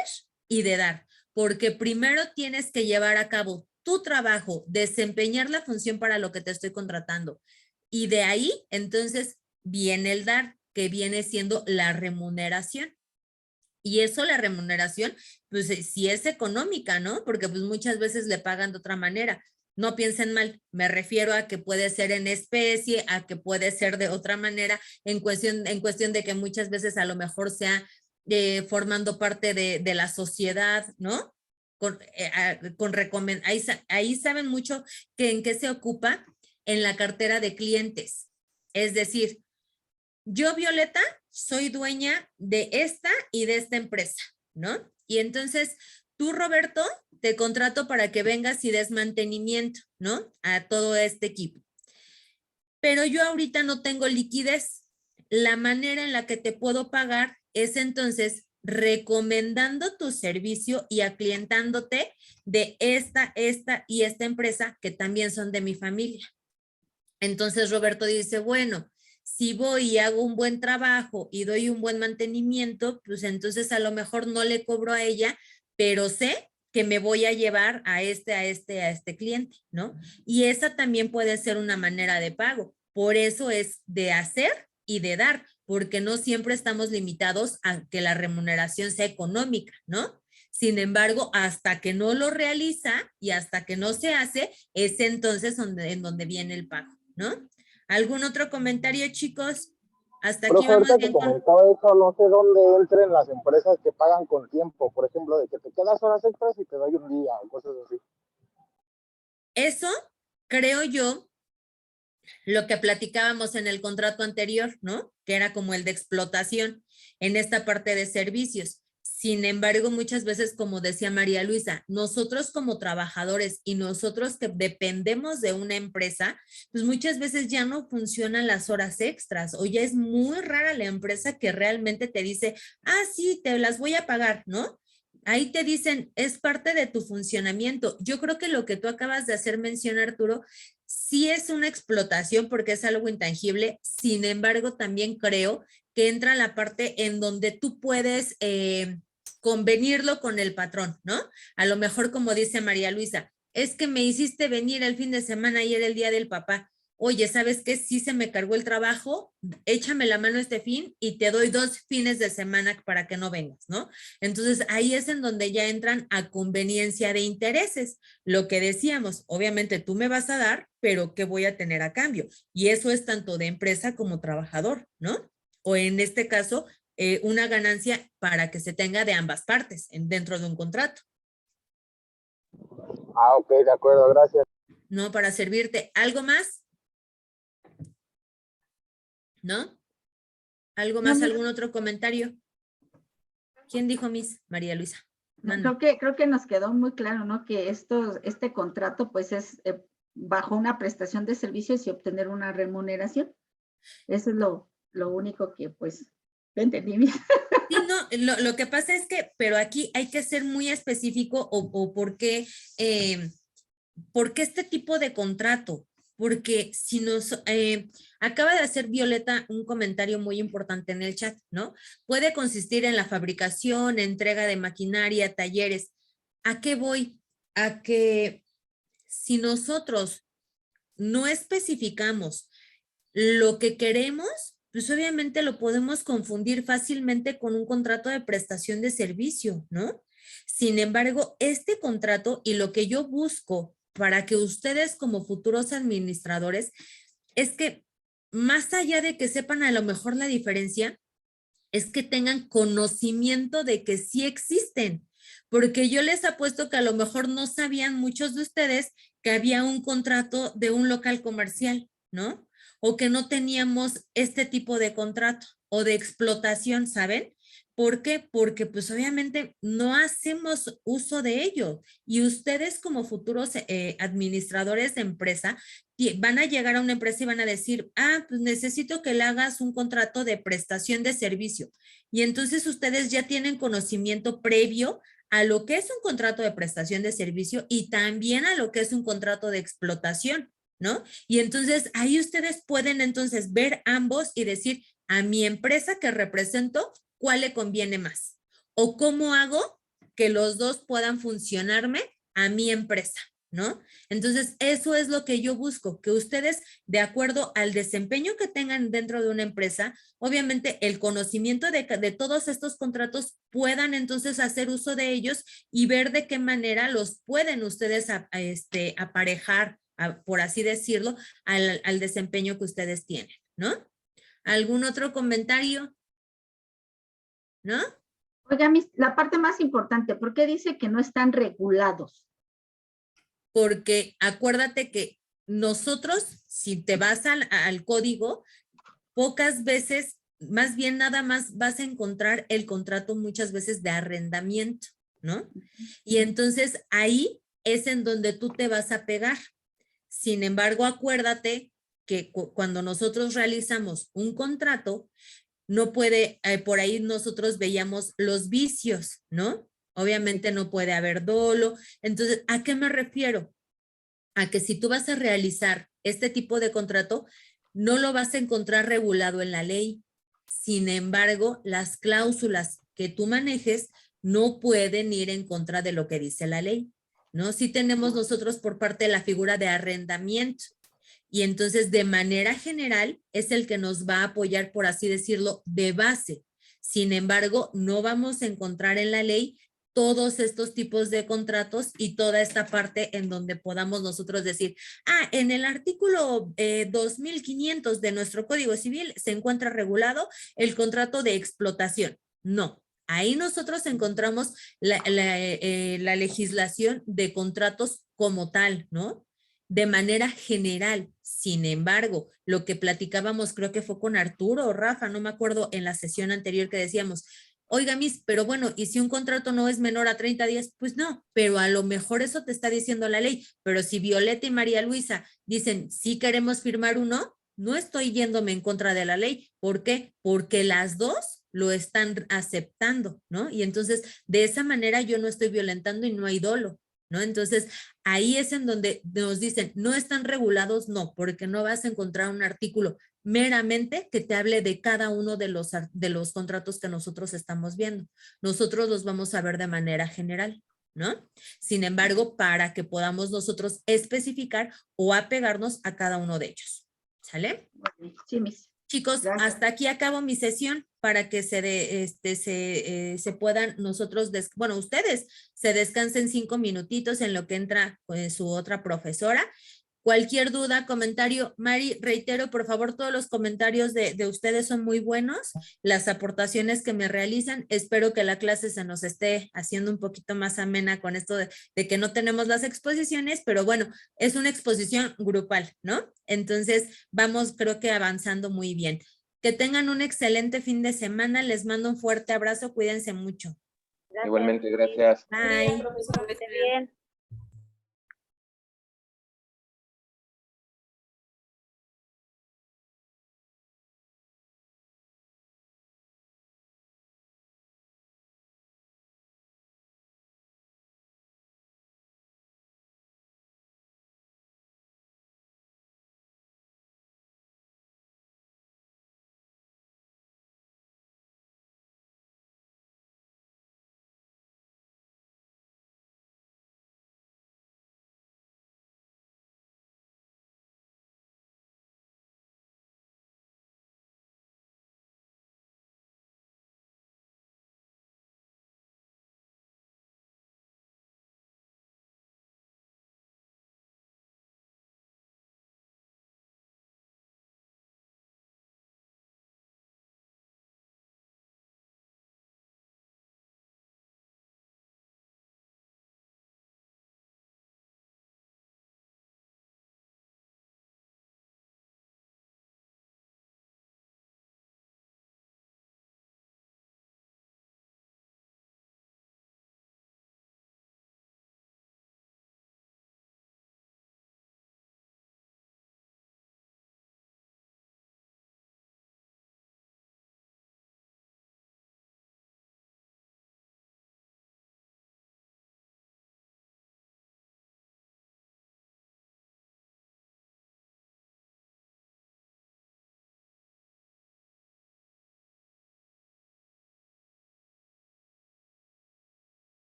y de dar. Porque primero tienes que llevar a cabo tu trabajo, desempeñar la función para lo que te estoy contratando. Y de ahí, entonces, viene el dar, que viene siendo la remuneración. Y eso, la remuneración, pues sí es económica, ¿no? Porque pues muchas veces le pagan de otra manera, no piensen mal, me refiero a que puede ser en especie, a que puede ser de otra manera, en cuestión de que muchas veces a lo mejor sea formando parte de la sociedad, ¿no? Ahí saben mucho que en qué se ocupa en la cartera de clientes. Es decir, yo, Violeta, soy dueña de esta y de esta empresa, ¿no? Y entonces tú, Roberto, te contrato para que vengas y des mantenimiento, ¿no? A todo este equipo. Pero yo ahorita no tengo liquidez. La manera en la que te puedo pagar es entonces recomendando tu servicio y aclientándote de esta y esta empresa que también son de mi familia. Entonces Roberto dice, bueno, si voy y hago un buen trabajo y doy un buen mantenimiento, pues entonces a lo mejor no le cobro a ella, pero sé que me voy a llevar a este cliente, ¿no? Y esa también puede ser una manera de pago. Por eso es de hacer y de dar, porque no siempre estamos limitados a que la remuneración sea económica, ¿no? Sin embargo, hasta que no lo realiza y hasta que no se hace, es entonces en donde viene el pago, ¿no? ¿Algún otro comentario, chicos? Hasta aquí vamos ahorita bien que comentaba eso, no sé dónde entren las empresas que pagan con tiempo, por ejemplo, de que te quedas horas extras y te doy un día o cosas así. Eso, creo yo, lo que platicábamos en el contrato anterior, ¿no? Que era como el de explotación en esta parte de servicios. Sin embargo, muchas veces, como decía María Luisa, nosotros como trabajadores y nosotros que dependemos de una empresa, pues muchas veces ya no funcionan las horas extras o ya es muy rara la empresa que realmente te dice, ah, sí, te las voy a pagar, ¿no? Ahí te dicen, es parte de tu funcionamiento. Yo creo que lo que tú acabas de hacer mención, Arturo, sí es una explotación porque es algo intangible. Sin embargo, también creo que entra la parte en donde tú puedes convenirlo con el patrón, ¿no? A lo mejor, como dice María Luisa, es que me hiciste venir el fin de semana y era el día del papá. Oye, ¿sabes qué? Sí se me cargó el trabajo, échame la mano este fin y te doy 2 fines de semana para que no vengas, ¿no? Entonces, ahí es en donde ya entran a conveniencia de intereses. Lo que decíamos, obviamente tú me vas a dar, pero ¿qué voy a tener a cambio? Y eso es tanto de empresa como trabajador, ¿no? O en este caso, una ganancia para que se tenga de ambas partes dentro de un contrato. Ah, ok, de acuerdo, gracias. No, para servirte. ¿Algo más? ¿No? ¿Algo más? ¿Algún otro comentario? ¿Quién dijo Miss? María Luisa. Creo que nos quedó muy claro, ¿no? Que este contrato pues es bajo una prestación de servicios y obtener una remuneración. Eso es lo único que pues entendí bien. Sí, no, lo que pasa es que, pero aquí hay que ser muy específico o por qué este tipo de contrato. Porque si nos acaba de hacer Violeta un comentario muy importante en el chat, ¿no? Puede consistir en la fabricación, entrega de maquinaria, talleres. ¿A qué voy? A que si nosotros no especificamos lo que queremos, pues obviamente lo podemos confundir fácilmente con un contrato de prestación de servicio, ¿no? Sin embargo, este contrato y lo que yo busco para que ustedes como futuros administradores es que más allá de que sepan a lo mejor la diferencia, es que tengan conocimiento de que sí existen, porque yo les apuesto que a lo mejor no sabían muchos de ustedes que había un contrato de un local comercial, ¿no? O que no teníamos este tipo de contrato o de explotación, ¿saben? ¿Por qué? Porque pues obviamente no hacemos uso de ello y ustedes como futuros administradores de empresa van a llegar a una empresa y van a decir, ah, pues necesito que le hagas un contrato de prestación de servicio. Y entonces ustedes ya tienen conocimiento previo a lo que es un contrato de prestación de servicio y también a lo que es un contrato de explotación, ¿no? Y entonces ahí ustedes pueden entonces ver ambos y decir, a mi empresa que represento, ¿cuál le conviene más? ¿O cómo hago que los dos puedan funcionarme a mi empresa? ¿no? Entonces, eso es lo que yo busco, que ustedes, de acuerdo al desempeño que tengan dentro de una empresa, obviamente el conocimiento de todos estos contratos puedan entonces hacer uso de ellos y ver de qué manera los pueden ustedes aparejar, por así decirlo, al desempeño que ustedes tienen, ¿no? ¿Algún otro comentario? ¿No? Oiga, la parte más importante, ¿por qué dice que no están regulados? Porque acuérdate que nosotros, si te vas al código, pocas veces, más bien nada más vas a encontrar el contrato muchas veces de arrendamiento, ¿no? Y entonces ahí es en donde tú te vas a pegar. Sin embargo, acuérdate que cuando nosotros realizamos un contrato, no puede, por ahí nosotros veíamos los vicios, ¿no? Obviamente no puede haber dolo. Entonces, ¿a qué me refiero? A que si tú vas a realizar este tipo de contrato, no lo vas a encontrar regulado en la ley. Sin embargo, las cláusulas que tú manejes no pueden ir en contra de lo que dice la ley, ¿no? Sí tenemos nosotros por parte de la figura de arrendamiento. Y entonces, de manera general, es el que nos va a apoyar, por así decirlo, de base. Sin embargo, no vamos a encontrar en la ley todos estos tipos de contratos y toda esta parte en donde podamos nosotros decir, en el artículo 2500 de nuestro Código Civil se encuentra regulado el contrato de explotación. No, ahí nosotros encontramos la legislación de contratos como tal, ¿no? De manera general. Sin embargo, lo que platicábamos, creo que fue con Arturo o Rafa, no me acuerdo, en la sesión anterior que decíamos, oiga, pero bueno, ¿y si un contrato no es menor a 30 días? Pues no, pero a lo mejor eso te está diciendo la ley. Pero si Violeta y María Luisa dicen, sí queremos firmar uno, no estoy yéndome en contra de la ley. ¿Por qué? Porque las dos lo están aceptando, ¿no? Y entonces, de esa manera yo no estoy violentando y no hay dolo, ¿no? Entonces, ahí es en donde nos dicen, no están regulados, no, porque no vas a encontrar un artículo meramente que te hable de cada uno de los contratos que nosotros estamos viendo. Nosotros los vamos a ver de manera general, ¿no? Sin embargo, para que podamos nosotros especificar o apegarnos a cada uno de ellos. ¿Sale? Sí, mis. Chicos, Gracias. hasta aquí acabo mi sesión para que se puedan nosotros, bueno, ustedes se descansen 5 minutitos en lo que entra su otra profesora. Cualquier duda, comentario, Mari, reitero, por favor, todos los comentarios de ustedes son muy buenos, las aportaciones que me realizan, espero que la clase se nos esté haciendo un poquito más amena con esto de que no tenemos las exposiciones, pero bueno, es una exposición grupal, ¿no? Entonces, vamos, creo que avanzando muy bien. Que tengan un excelente fin de semana, les mando un fuerte abrazo, cuídense mucho. Gracias. Igualmente, gracias. Bye. Profesora. Que esté bien.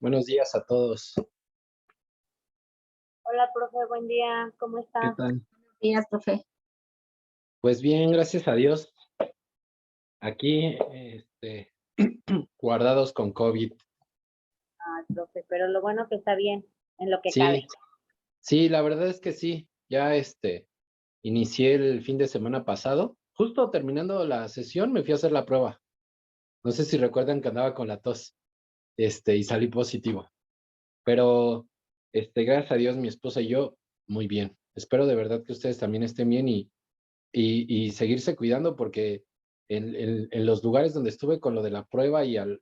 Buenos días a todos. Hola, profe, buen día, ¿cómo ¿Qué está? tal? Días, profe. Pues bien, gracias a Dios. Aquí, guardados con COVID. Ah, profe, pero lo bueno que está bien, en lo que cabe. Sí, sí, la verdad es que sí. Ya, inicié el fin de semana pasado. Justo terminando la sesión, me fui a hacer la prueba. No sé si recuerdan que andaba con la tos, y salí positivo. Pero, gracias a Dios, mi esposa y yo, muy bien. Espero de verdad que ustedes también estén bien y seguirse cuidando porque en los lugares donde estuve con lo de la prueba y al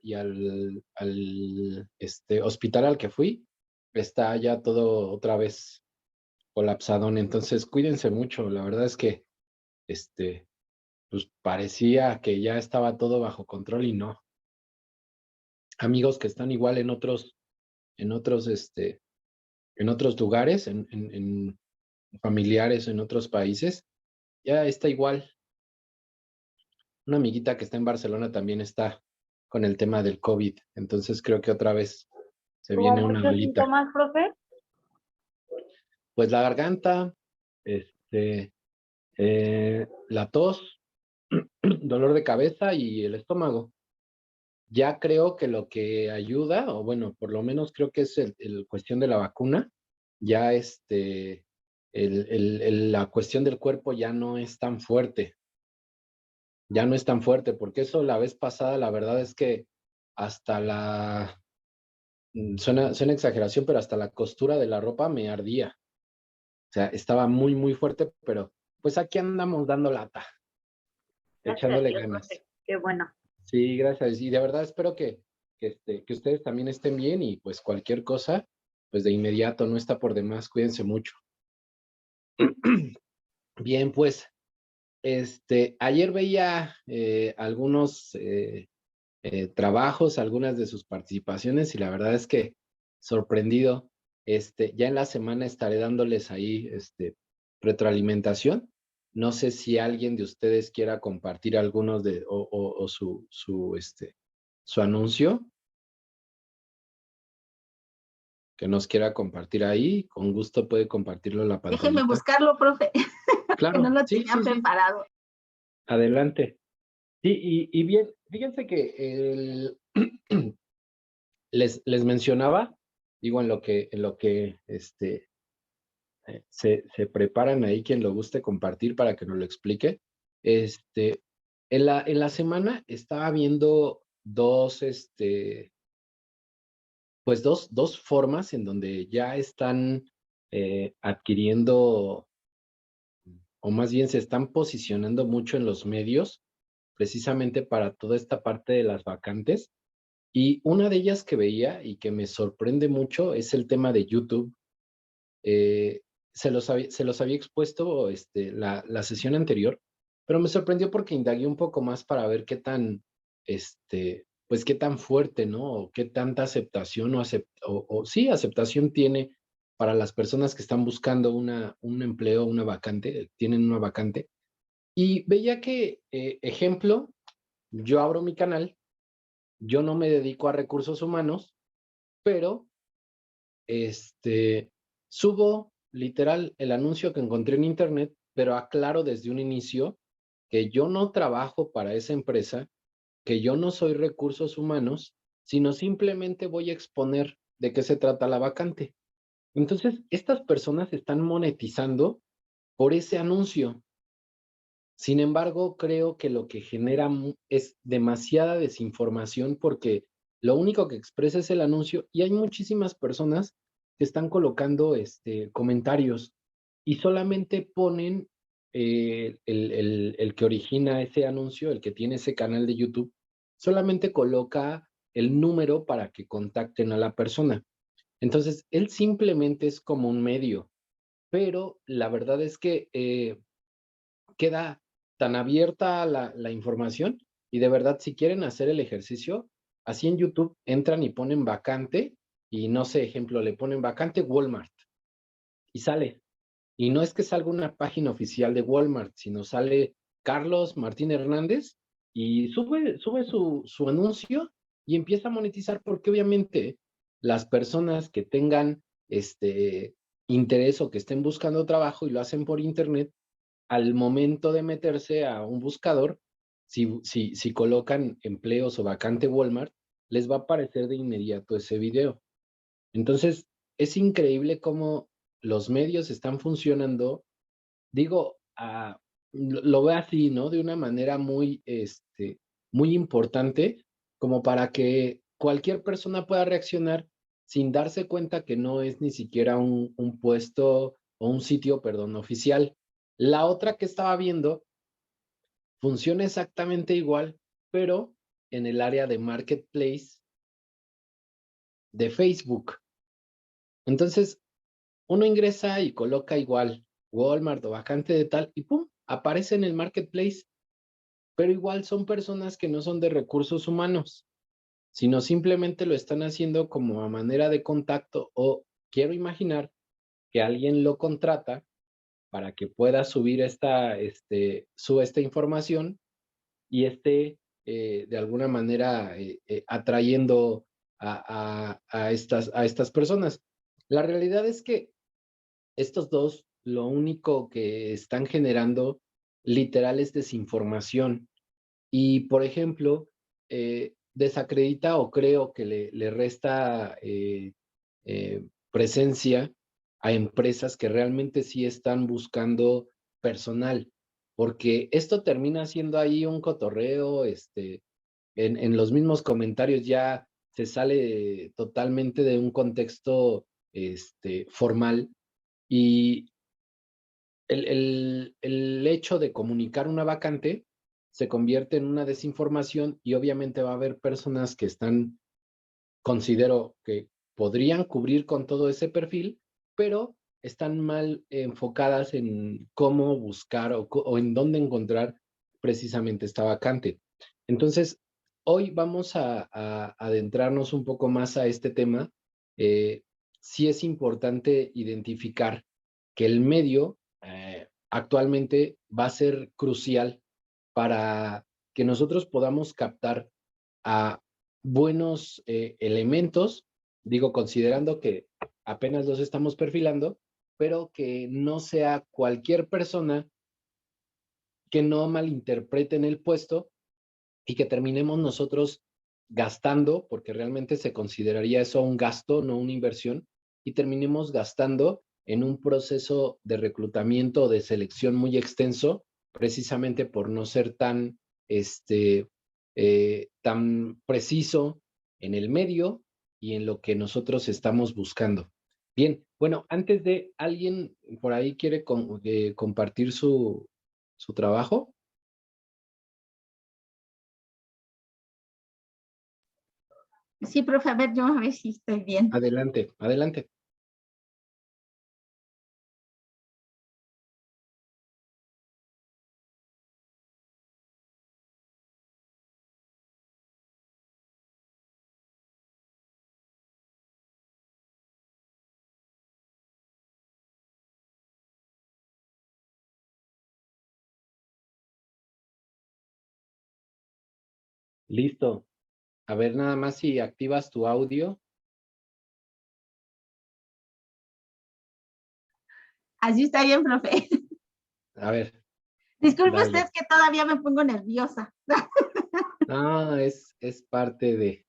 hospital al que fui, está ya todo otra vez colapsadón. Entonces, cuídense mucho. La verdad es que, pues parecía que ya estaba todo bajo control y no. Amigos que están igual en otros, en otros lugares, en familiares en otros países, ya está igual. Una amiguita que está en Barcelona también está con el tema del COVID, entonces creo que otra vez se ¿Tuvo viene una muchos olita. síntomas, profe? Pues la garganta, la tos, dolor de cabeza y el estómago. Ya creo que lo que ayuda, o bueno, por lo menos creo que es el cuestión de la vacuna, ya la cuestión del cuerpo ya no es tan fuerte. Ya no es tan fuerte, porque eso la vez pasada, la verdad es que hasta suena exageración, pero hasta la costura de la ropa me ardía. O sea, estaba muy, muy fuerte, pero pues aquí andamos dando lata, Gracias a echándole Dios, ganas. profe, qué bueno. Sí, gracias. Y de verdad espero que ustedes también estén bien y pues cualquier cosa, pues de inmediato, no está por demás, cuídense mucho. Bien, pues, ayer veía algunos trabajos, algunas de sus participaciones y la verdad es que sorprendido. Ya en la semana estaré dándoles ahí retroalimentación. No sé si alguien de ustedes quiera compartir algunos o su anuncio que nos quiera compartir ahí. Con gusto puede compartirlo en la Déjenme pantallita. buscarlo, profe, que no Claro, lo sí, tenía sí, sí. preparado. Adelante. Sí, y bien, fíjense que les mencionaba, digo, en lo que se preparan ahí quien lo guste compartir para que nos lo explique. En la semana estaba viendo dos formas en donde ya están adquiriendo, o más bien se están posicionando mucho en los medios, precisamente para toda esta parte de las vacantes. Y una de ellas que veía y que me sorprende mucho es el tema de YouTube. Eh, se los había expuesto la sesión anterior, pero me sorprendió porque indagué un poco más para ver pues qué tan fuerte, ¿no? O qué tanta aceptación o sí, aceptación tiene para las personas que están buscando un empleo, una vacante, tienen una vacante. Y veía que, ejemplo, yo abro mi canal, yo no me dedico a recursos humanos, pero subo literal el anuncio que encontré en internet, pero aclaro desde un inicio que yo no trabajo para esa empresa, que yo no soy recursos humanos, sino simplemente voy a exponer de qué se trata la vacante. Entonces, estas personas están monetizando por ese anuncio. Sin embargo, creo que lo que genera es demasiada desinformación porque lo único que expresa es el anuncio y hay muchísimas personas que están colocando comentarios y solamente ponen el que origina ese anuncio, el que tiene ese canal de YouTube, solamente coloca el número para que contacten a la persona. Entonces, él simplemente es como un medio, pero la verdad es que queda tan abierta la información y de verdad si quieren hacer el ejercicio, así en YouTube entran y ponen vacante y no sé, ejemplo, le ponen vacante Walmart y sale. Y no es que salga una página oficial de Walmart, sino sale Carlos Martín Hernández y sube su anuncio y empieza a monetizar porque obviamente las personas que tengan interés o que estén buscando trabajo y lo hacen por internet, al momento de meterse a un buscador, si colocan empleos o vacante Walmart, les va a aparecer de inmediato ese video. Entonces, es increíble cómo los medios están funcionando, digo, lo veo así, ¿no? De una manera muy importante, como para que cualquier persona pueda reaccionar sin darse cuenta que no es ni siquiera un puesto o un sitio, perdón, oficial. La otra que estaba viendo funciona exactamente igual, pero en el área de marketplace de Facebook. Entonces, uno ingresa y coloca igual Walmart o vacante de tal y ¡pum! Aparece en el marketplace. Pero igual son personas que no son de recursos humanos, sino simplemente lo están haciendo como a manera de contacto, o quiero imaginar que alguien lo contrata para que pueda subir esta información y esté de alguna manera atrayendo a estas personas. La realidad es que estos dos, lo único que están generando literal es desinformación. Y, por ejemplo, desacredita o creo que le resta presencia a empresas que realmente sí están buscando personal, porque esto termina siendo ahí un cotorreo, en los mismos comentarios ya se sale totalmente de un contexto formal, y el hecho de comunicar una vacante se convierte en una desinformación, y obviamente va a haber personas que considero que podrían cubrir con todo ese perfil, pero están mal enfocadas en cómo buscar o en dónde encontrar precisamente esta vacante. Entonces, hoy vamos a adentrarnos un poco más a este tema. Sí es importante identificar que el medio actualmente va a ser crucial para que nosotros podamos captar a buenos elementos, digo, considerando que apenas los estamos perfilando, pero que no sea cualquier persona que no malinterpreten el puesto y que terminemos nosotros gastando, porque realmente se consideraría eso un gasto, no una inversión, y terminemos gastando en un proceso de reclutamiento o de selección muy extenso, precisamente por no ser tan preciso en el medio y en lo que nosotros estamos buscando. Bien, bueno, antes de, ¿alguien por ahí quiere compartir su trabajo? Sí, profe, a ver, yo a ver si estoy bien. Adelante, adelante. Listo. A ver, nada más si activas tu audio. Así está bien, profe. A ver. Disculpe dale. usted que todavía me pongo nerviosa. No, es parte de...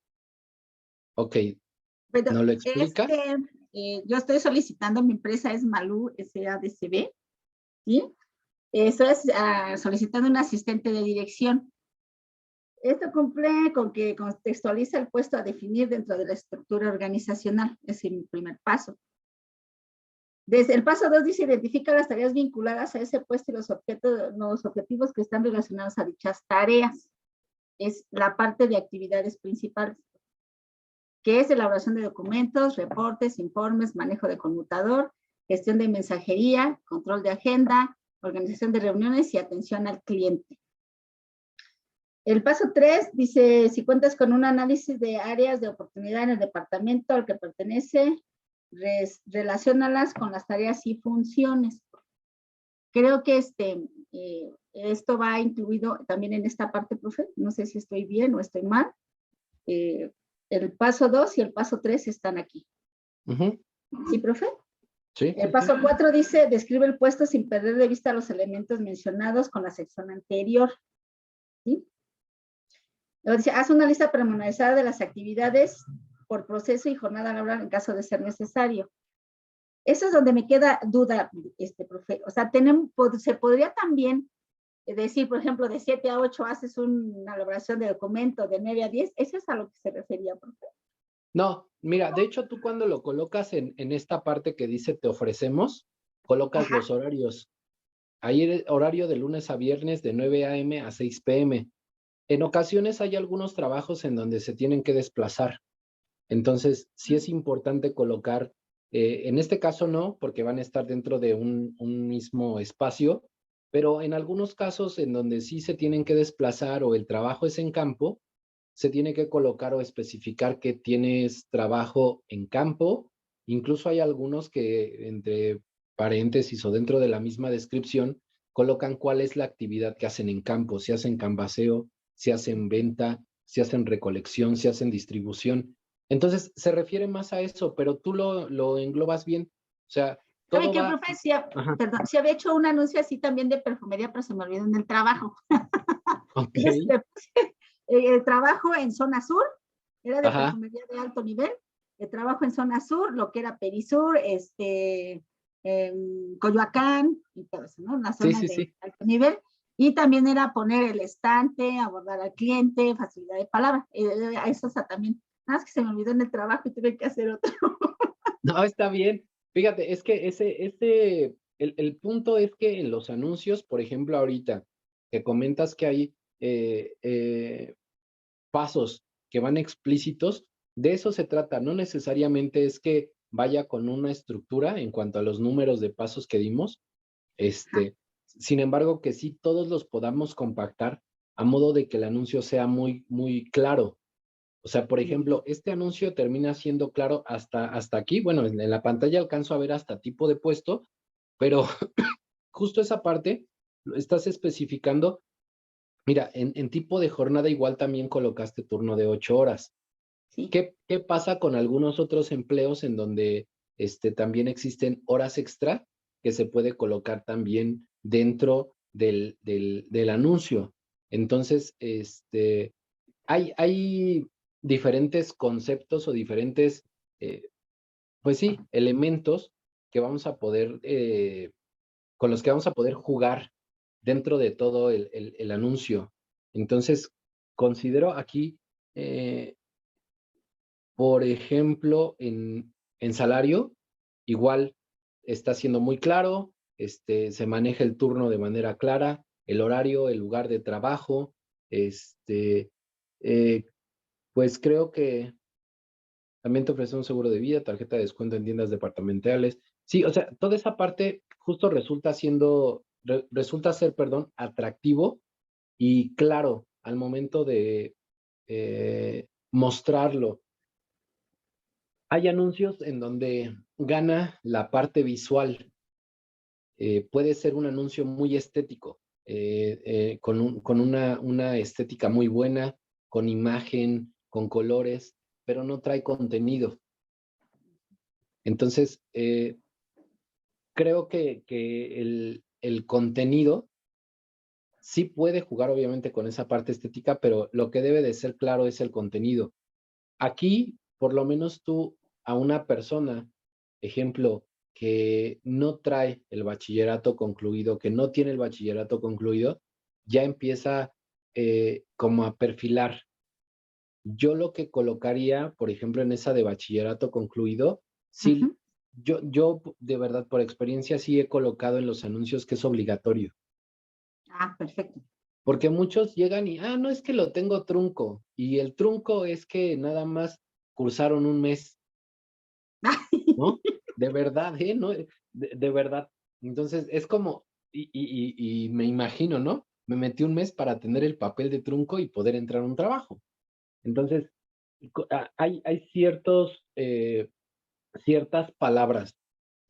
Ok, Pero ¿no lo explicas? yo estoy solicitando, mi empresa es Malú SADCB, ¿sí? Estoy solicitando un asistente de dirección. Esto cumple con que contextualiza el puesto a definir dentro de la estructura organizacional. Ese es mi primer paso. Desde el paso 2 dice, identifica las tareas vinculadas a ese puesto y los objetivos que están relacionados a dichas tareas. Es la parte de actividades principales, que es elaboración de documentos, reportes, informes, manejo de conmutador, gestión de mensajería, control de agenda, organización de reuniones y atención al cliente. El paso 3 dice, si cuentas con un análisis de áreas de oportunidad en el departamento al que pertenece, relaciónalas con las tareas y funciones. Creo que esto va incluido también en esta parte, profe. No sé si estoy bien o estoy mal. el paso 2 y el paso 3 están aquí. Ujú. ¿Sí, profe? Sí. El paso 4 dice, describe el puesto sin perder de vista los elementos mencionados con la sección anterior. ¿Sí? Luego dice, haz una lista pormenorizada de las actividades por proceso y jornada laboral en caso de ser necesario. Eso es donde me queda duda, profe. O sea, se podría también decir, por ejemplo, de 7 a 8 haces una elaboración de documento, de 9 a 10. ¿Eso es a lo que se refería, profe? No, mira, de hecho tú cuando lo colocas en esta parte que dice te ofrecemos, colocas los horarios. Ahí el horario de lunes a viernes de 9 a.m. a 6 p.m. En ocasiones hay algunos trabajos en donde se tienen que desplazar. Entonces, sí es importante colocar, en este caso no, porque van a estar dentro de un mismo espacio, pero en algunos casos en donde sí se tienen que desplazar o el trabajo es en campo, se tiene que colocar o especificar que tienes trabajo en campo. Incluso hay algunos que entre paréntesis o dentro de la misma descripción colocan cuál es la actividad que hacen en campo, si hacen canvaseo, si hacen venta, si hacen recolección, si hacen distribución. Entonces, se refiere más a eso, pero tú lo englobas bien. O sea, ¿Sabe todo qué, va... profe? Perdón, sí había hecho un anuncio así también de perfumería, pero se me olvidó en el trabajo. Ok. Entonces le puse el trabajo en zona sur, era de Ajá. perfumería de alto nivel, el trabajo en zona sur, lo que era Perisur, Coyoacán y todo eso, ¿no? Una Sí, zona sí, de sí. alto nivel. Y también era poner el estante, abordar al cliente, facilidad de palabra. Eso, o sea, también, nada más que se me olvidó en el trabajo y tuve que hacer otro. No, está bien. Fíjate, es que el punto es que en los anuncios, por ejemplo, ahorita que comentas que hay pasos que van explícitos, de eso se trata. No necesariamente es que vaya con una estructura en cuanto a los números de pasos que dimos. Sin embargo, que sí todos los podamos compactar a modo de que el anuncio sea muy, muy claro. O sea, por ejemplo, este anuncio termina siendo claro hasta aquí. Bueno, en la pantalla alcanzo a ver hasta tipo de puesto, pero justo esa parte lo estás especificando. Mira, en tipo de jornada igual también colocaste turno de 8 horas. Sí. ¿Qué pasa con algunos otros empleos en donde también existen horas extra que se puede colocar también dentro del anuncio? Entonces, hay diferentes conceptos o diferentes, pues sí, elementos que vamos a poder, con los que vamos a poder jugar dentro de todo el anuncio. Entonces, considero aquí, por ejemplo, en salario, igual está siendo muy claro, se maneja el turno de manera clara, el horario, el lugar de trabajo, eh, pues creo que también te ofrece un seguro de vida, tarjeta de descuento en tiendas departamentales. Sí, o sea, toda esa parte justo resulta ser, perdón, atractivo y claro al momento de mostrarlo. Hay anuncios en donde gana la parte visual. Puede ser un anuncio muy estético, con una estética muy buena, con imagen, con colores, pero no trae contenido. Entonces, creo que el contenido sí puede jugar obviamente con esa parte estética, pero lo que debe de ser claro es el contenido. Aquí, por lo menos tú a una persona, ejemplo, que no trae el bachillerato concluido, que no tiene el bachillerato concluido, ya empieza como a perfilar. Yo lo que colocaría, por ejemplo, en esa de bachillerato concluido, sí, yo de verdad por experiencia sí he colocado en los anuncios que es obligatorio. Ah, perfecto. Porque muchos llegan y, no es que lo tengo trunco. Y el trunco es que nada más cursaron un mes, ¿no? De verdad, ¿no? De verdad. Entonces, es como, y me imagino, ¿no? Me metí un mes para tener el papel de trunco y poder entrar a un trabajo. Entonces, hay ciertas palabras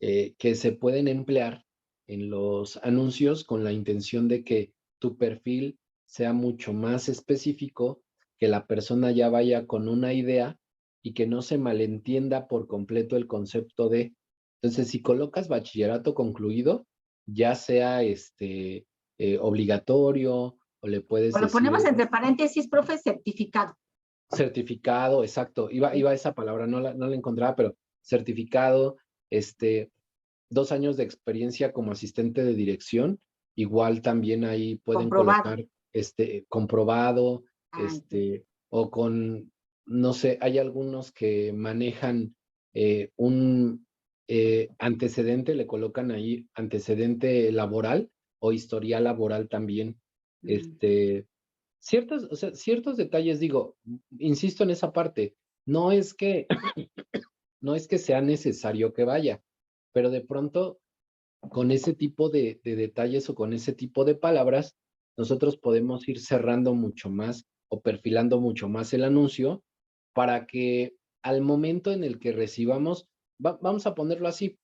que se pueden emplear en los anuncios con la intención de que tu perfil sea mucho más específico, que la persona ya vaya con una idea y que no se malentienda por completo el concepto de. Entonces, si colocas bachillerato concluido, ya sea obligatorio o le puedes O lo decir ponemos entre paréntesis, profe, certificado. certificado, exacto, iba esa palabra, no la encontraba, pero certificado, 2 años de experiencia como asistente de dirección, igual también ahí pueden Comprobado. colocar comprobado, Entiendo. o con, no sé, hay algunos que manejan un antecedente, le colocan ahí antecedente laboral o historial laboral también. O sea, ciertos detalles, digo, insisto en esa parte, no es que, no es que sea necesario que vaya, pero de pronto con ese tipo de detalles o con ese tipo de palabras, nosotros podemos ir cerrando mucho más o perfilando mucho más el anuncio para que al momento en el que recibamos, vamos a ponerlo así,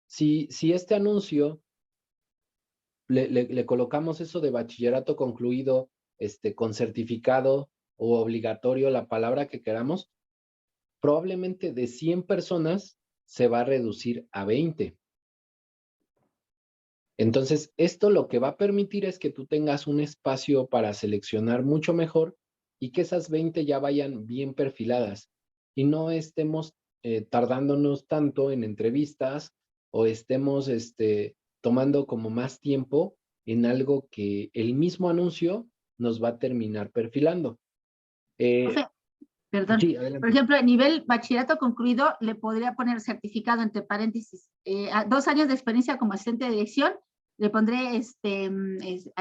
si este anuncio le colocamos eso de bachillerato concluido, con certificado o obligatorio, la palabra que queramos, probablemente de 100 personas se va a reducir a 20. Entonces, esto lo que va a permitir es que tú tengas un espacio para seleccionar mucho mejor y que esas 20 ya vayan bien perfiladas y no estemos tardándonos tanto en entrevistas o estemos tomando como más tiempo en algo que el mismo anuncio nos va a terminar perfilando. Profe, perdón. Sí, Por adelante. ejemplo, a nivel bachillerato concluido, le podría poner certificado entre paréntesis. 2 años de experiencia como asistente de dirección, le pondré,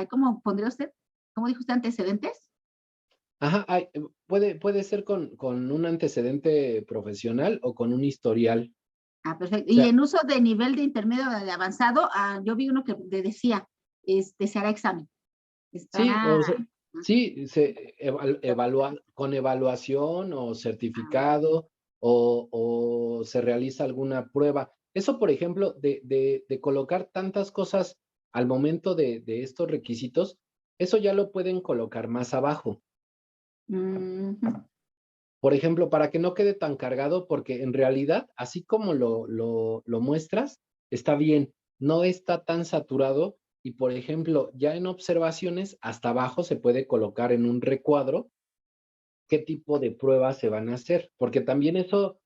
¿cómo pondría usted? ¿Cómo dijo usted, antecedentes? Ajá, puede ser con un antecedente profesional o con un historial. Perfecto. O Y sea, en uso de nivel de intermedio de avanzado, yo vi uno que decía, se hará examen. sí, Estará. sí, con evaluación o certificado o se realiza alguna prueba. Eso, por ejemplo, de colocar tantas cosas al momento de estos requisitos, eso ya lo pueden colocar más abajo. Por ejemplo, para que no quede tan cargado, porque en realidad, así como lo muestras, está bien, no está tan saturado y, por ejemplo, ya en observaciones, hasta abajo se puede colocar en un recuadro qué tipo de pruebas se van a hacer, porque también eso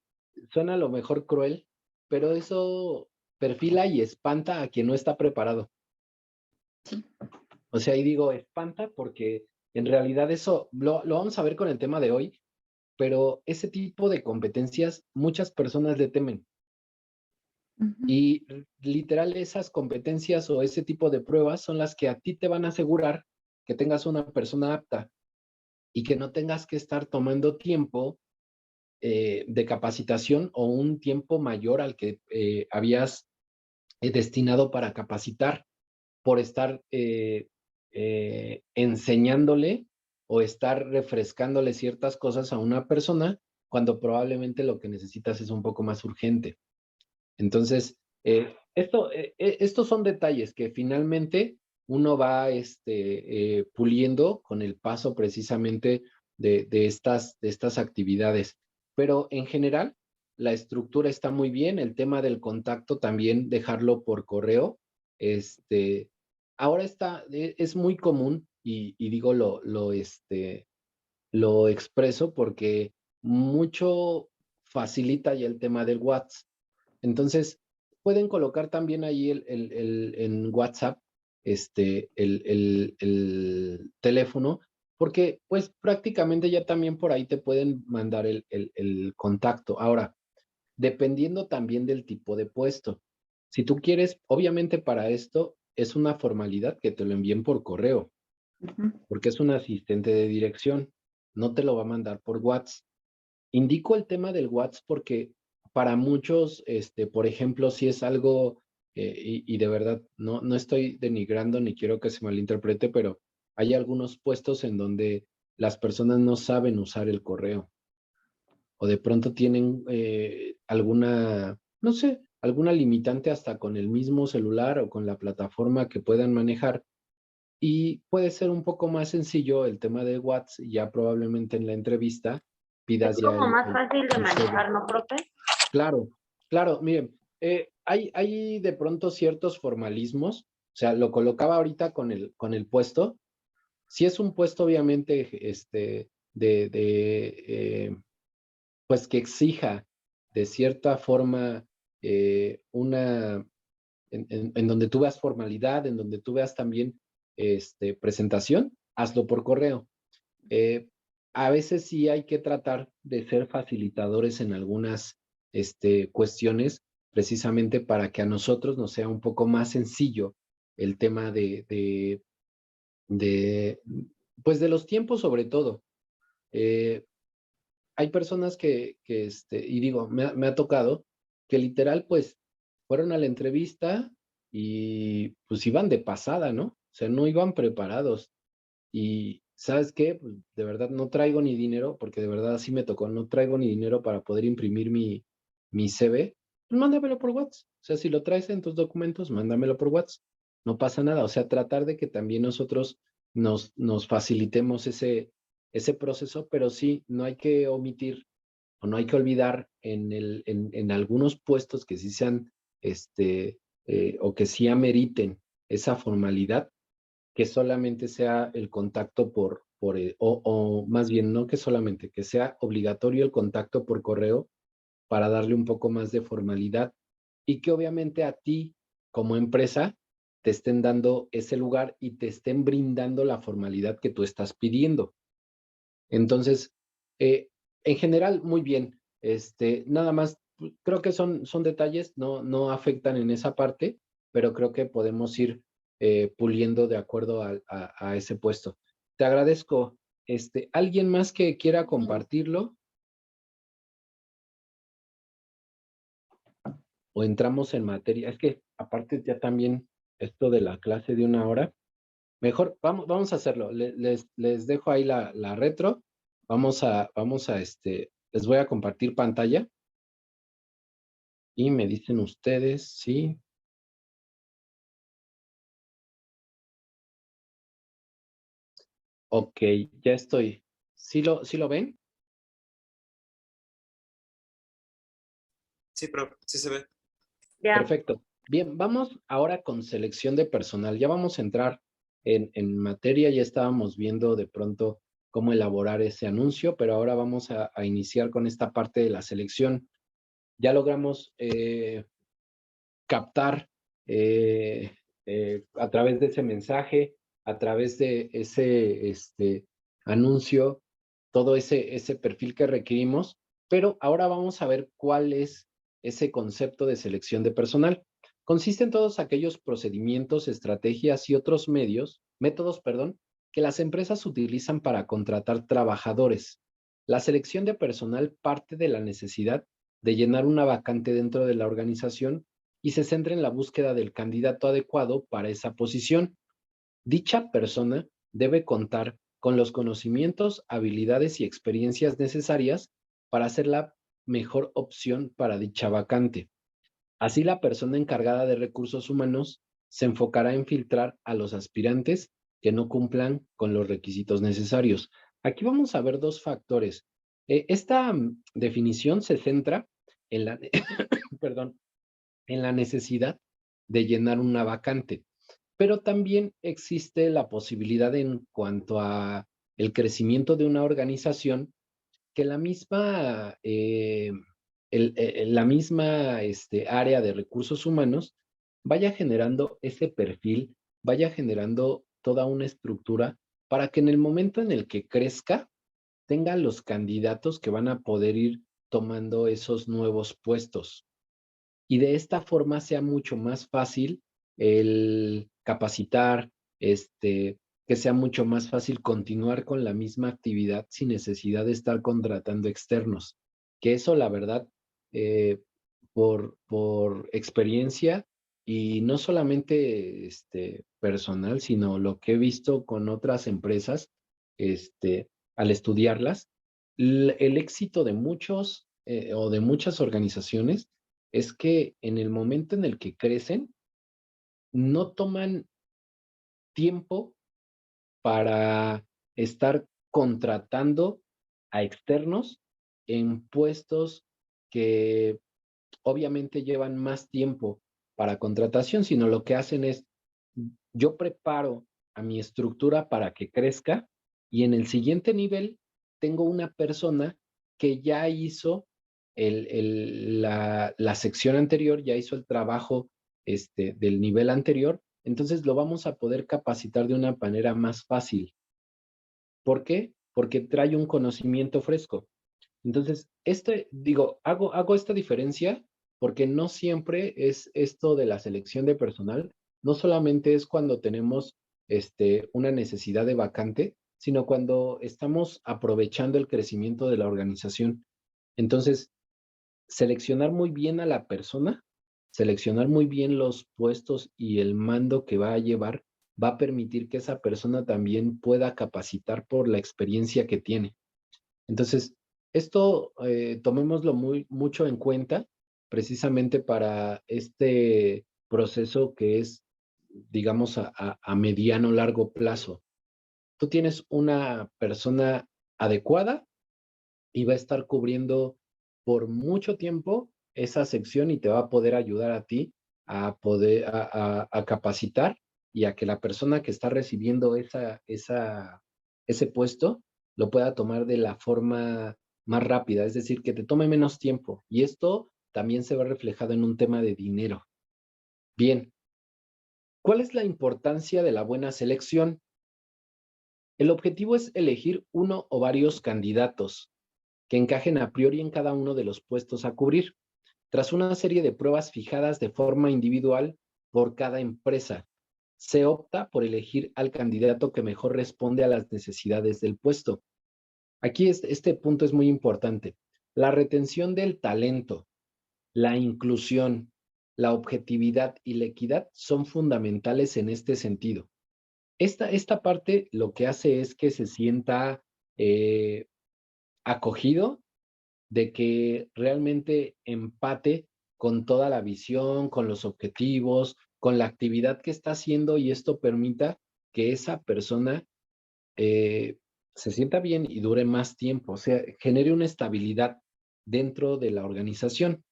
suena a lo mejor cruel, pero eso perfila y espanta a quien no está preparado. O sea, y digo, espanta porque en realidad eso lo vamos a ver con el tema de hoy, pero ese tipo de competencias muchas personas le temen. Y literal esas competencias o ese tipo de pruebas son las que a ti te van a asegurar que tengas una persona apta y que no tengas que estar tomando tiempo de capacitación o un tiempo mayor al que habías destinado para capacitar por estar enseñándole o estar refrescándole ciertas cosas a una persona cuando probablemente lo que necesitas es un poco más urgente. Entonces, estos son detalles que finalmente uno va puliendo con el paso precisamente de estas actividades. Pero en general, la estructura está muy bien, el tema del contacto también dejarlo por correo. Ahora es muy común y digo lo expreso porque mucho facilita ya el tema del WhatsApp. Entonces, pueden colocar también ahí en WhatsApp el teléfono, porque pues prácticamente ya también por ahí te pueden mandar el contacto. Ahora, dependiendo también del tipo de puesto. Si tú quieres, obviamente para esto es una formalidad que te lo envíen por correo, porque es un asistente de dirección, no te lo va a mandar por WhatsApp. Indico el tema del WhatsApp porque para muchos, por ejemplo, si es algo, y de verdad no estoy denigrando ni quiero que se malinterprete, pero hay algunos puestos en donde las personas no saben usar el correo o de pronto tienen alguna, no sé, alguna limitante hasta con el mismo celular o con la plataforma que puedan manejar. Y puede ser un poco más sencillo el tema de WhatsApp, ya probablemente en la entrevista pidas Es ya como más fácil de el manejar, ¿no, profe? Claro, claro, miren, hay de pronto ciertos formalismos, o sea, lo colocaba ahorita con el puesto. Si es un puesto, obviamente, pues que exija de cierta forma en donde tú veas formalidad, en donde tú veas también presentación, hazlo por correo. A veces sí hay que tratar de ser facilitadores en algunas cuestiones, precisamente para que a nosotros nos sea un poco más sencillo el tema de, pues de los tiempos sobre todo. Hay personas y digo, me ha tocado que literal, pues, fueron a la entrevista y pues iban de pasada, ¿no? O sea, no iban preparados. Y, ¿sabes qué? Pues, de verdad no traigo ni dinero, porque de verdad así me tocó, no traigo ni dinero para poder imprimir mi CV. Pues mándamelo por WhatsApp. O sea, si lo traes en tus documentos, mándamelo por WhatsApp. No pasa nada. O sea, tratar de que también nosotros nos facilitemos ese proceso, pero sí, no hay que omitir o no hay que olvidar en algunos puestos que sí sean, o que sí ameriten esa formalidad, que solamente sea el contacto o más bien no que solamente, que sea obligatorio el contacto por correo para darle un poco más de formalidad y que obviamente a ti como empresa te estén dando ese lugar y te estén brindando la formalidad que tú estás pidiendo. Entonces, en general, muy bien. Nada más, creo que son detalles, no afectan en esa parte, pero creo que podemos ir puliendo de acuerdo a ese puesto. Te agradezco. ¿Alguien más que quiera compartirlo? ¿O entramos en materia? Es que aparte ya también esto de la clase de 1 hora, mejor vamos a hacerlo. Les dejo ahí la retro. Les voy a compartir pantalla y me dicen ustedes, sí. Ok, ya estoy. ¿Sí lo ven? Sí, pero sí se ve. Ya. Perfecto. Bien, vamos ahora con selección de personal. Ya vamos a entrar en materia. Ya estábamos viendo de pronto cómo elaborar ese anuncio, pero ahora vamos a iniciar con esta parte de la selección. Ya logramos captar a través de ese mensaje, a través de ese anuncio, todo ese perfil que requerimos, pero ahora vamos a ver cuál es ese concepto de selección de personal. Consiste en todos aquellos procedimientos, estrategias y otros métodos, que las empresas utilizan para contratar trabajadores. La selección de personal parte de la necesidad de llenar una vacante dentro de la organización y se centra en la búsqueda del candidato adecuado para esa posición. Dicha persona debe contar con los conocimientos, habilidades y experiencias necesarias para ser la mejor opción para dicha vacante. Así, la persona encargada de recursos humanos se enfocará en filtrar a los aspirantes que no cumplan con los requisitos necesarios. Aquí vamos a ver dos factores. Esta definición se centra en la, perdón, en la necesidad de llenar una vacante, pero también existe la posibilidad en cuanto a el crecimiento de una organización que la misma área de recursos humanos vaya generando ese perfil, vaya generando toda una estructura para que en el momento en el que crezca, tenga los candidatos que van a poder ir tomando esos nuevos puestos. Y de esta forma sea mucho más fácil el capacitar, que sea mucho más fácil continuar con la misma actividad sin necesidad de estar contratando externos. Que eso, la verdad, por experiencia y no solamente personal, sino lo que he visto con otras empresas, al estudiarlas, el éxito de muchos o de muchas organizaciones es que en el momento en el que crecen, no toman tiempo para estar contratando a externos en puestos que obviamente llevan más tiempo para contratación, sino lo que hacen es, yo preparo a mi estructura para que crezca y en el siguiente nivel tengo una persona que ya hizo la sección anterior, ya hizo el trabajo del nivel anterior, entonces lo vamos a poder capacitar de una manera más fácil. ¿Por qué? Porque trae un conocimiento fresco. Entonces, hago esta diferencia porque no siempre es esto de la selección de personal, no solamente es cuando tenemos una necesidad de vacante, sino cuando estamos aprovechando el crecimiento de la organización. Entonces, seleccionar muy bien a la persona, seleccionar muy bien los puestos y el mando que va a llevar, va a permitir que esa persona también pueda capacitar por la experiencia que tiene. Entonces, esto tomémoslo mucho en cuenta precisamente para este proceso que es, digamos, a mediano largo plazo. Tú tienes una persona adecuada y va a estar cubriendo por mucho tiempo esa sección y te va a poder ayudar a ti a poder a capacitar y a que la persona que está recibiendo ese puesto lo pueda tomar de la forma más rápida, es decir, que te tome menos tiempo. Y esto también se ve reflejado en un tema de dinero. Bien, ¿cuál es la importancia de la buena selección? El objetivo es elegir uno o varios candidatos que encajen a priori en cada uno de los puestos a cubrir, tras una serie de pruebas fijadas de forma individual por cada empresa. Se opta por elegir al candidato que mejor responde a las necesidades del puesto. Aquí este punto es muy importante. La retención del talento, la inclusión, la objetividad y la equidad son fundamentales en este sentido. Esta parte lo que hace es que se sienta acogido, de que realmente empate con toda la visión, con los objetivos, con la actividad que está haciendo y esto permita que esa persona se sienta bien y dure más tiempo, o sea, genere una estabilidad dentro de la organización.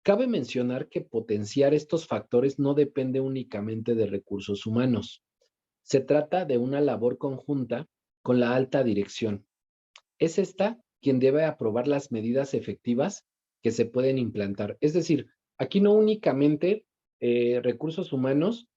Cabe mencionar que potenciar estos factores no depende únicamente de recursos humanos. Se trata de una labor conjunta con la alta dirección. Es esta quien debe aprobar las medidas efectivas que se pueden implantar. Es decir, aquí no únicamente recursos humanos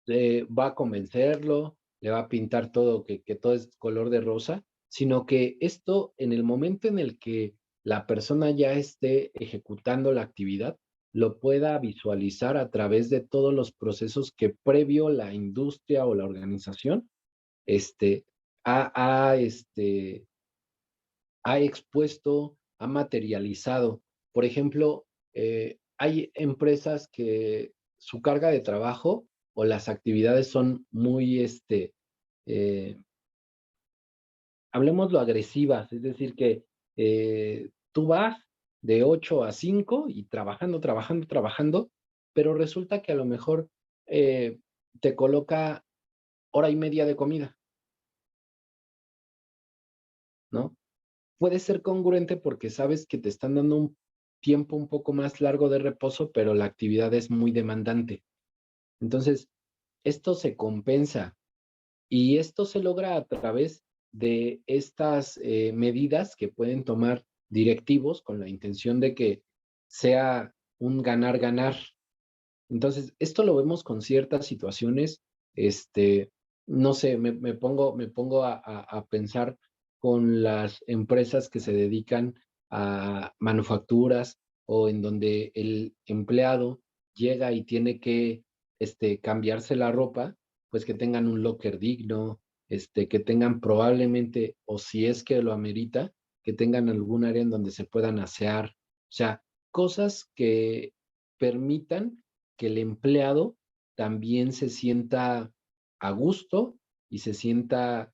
va a convencerlo, le va a pintar todo, que todo es color de rosa, sino que esto en el momento en el que la persona ya esté ejecutando la actividad, lo pueda visualizar a través de todos los procesos que previo la industria o la organización ha expuesto, ha materializado. Por ejemplo, hay empresas que su carga de trabajo o las actividades son muy, hablemoslo, agresivas, es decir, que tú vas de 8 a 5 y trabajando, pero resulta que a lo mejor te coloca hora y media de comida, ¿no? Puede ser congruente porque sabes que te están dando un tiempo un poco más largo de reposo, pero la actividad es muy demandante. Entonces, esto se compensa y esto se logra a través de estas medidas que pueden tomar directivos con la intención de que sea un ganar-ganar. Entonces, esto lo vemos con ciertas situaciones, no sé, me pongo a pensar con las empresas que se dedican a manufacturas o en donde el empleado llega y tiene que cambiarse la ropa, pues que tengan un locker digno, que tengan probablemente, o si es que lo amerita, que tengan algún área en donde se puedan asear. O sea, cosas que permitan que el empleado también se sienta a gusto y se sienta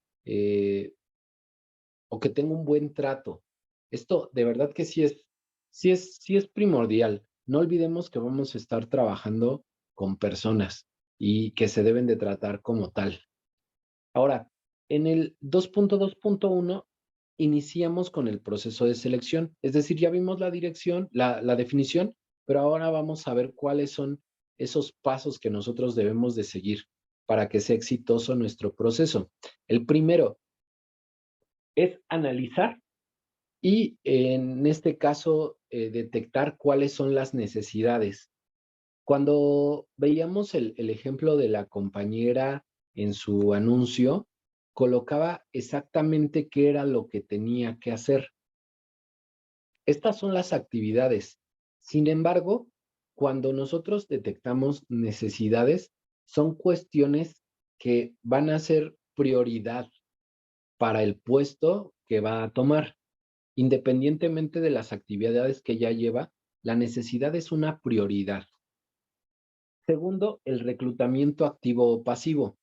o que tenga un buen trato. Esto de verdad que sí es primordial. No olvidemos que vamos a estar trabajando con personas y que se deben de tratar como tal. Ahora, en el 2.2.1 iniciamos con el proceso de selección. Es decir, ya vimos la dirección, la definición, pero ahora vamos a ver cuáles son esos pasos que nosotros debemos de seguir para que sea exitoso nuestro proceso. El primero es analizar y en este caso detectar cuáles son las necesidades. Cuando veíamos el ejemplo de la compañera en su anuncio, colocaba exactamente qué era lo que tenía que hacer. Estas son las actividades. Sin embargo, cuando nosotros detectamos necesidades, son cuestiones que van a ser prioridad para el puesto que va a tomar. Independientemente de las actividades que ya lleva, la necesidad es una prioridad. Segundo, el reclutamiento activo o pasivo.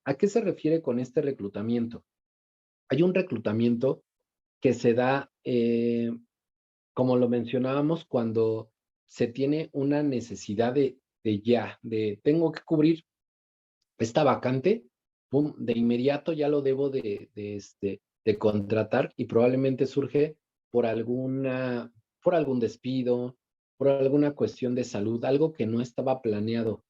¿A qué se refiere con este reclutamiento? Hay un reclutamiento que se da, como lo mencionábamos, cuando se tiene una necesidad de tengo que cubrir esta vacante, pum, de inmediato ya lo debo de contratar y probablemente surge por algún despido, por alguna cuestión de salud, algo que no estaba planeado.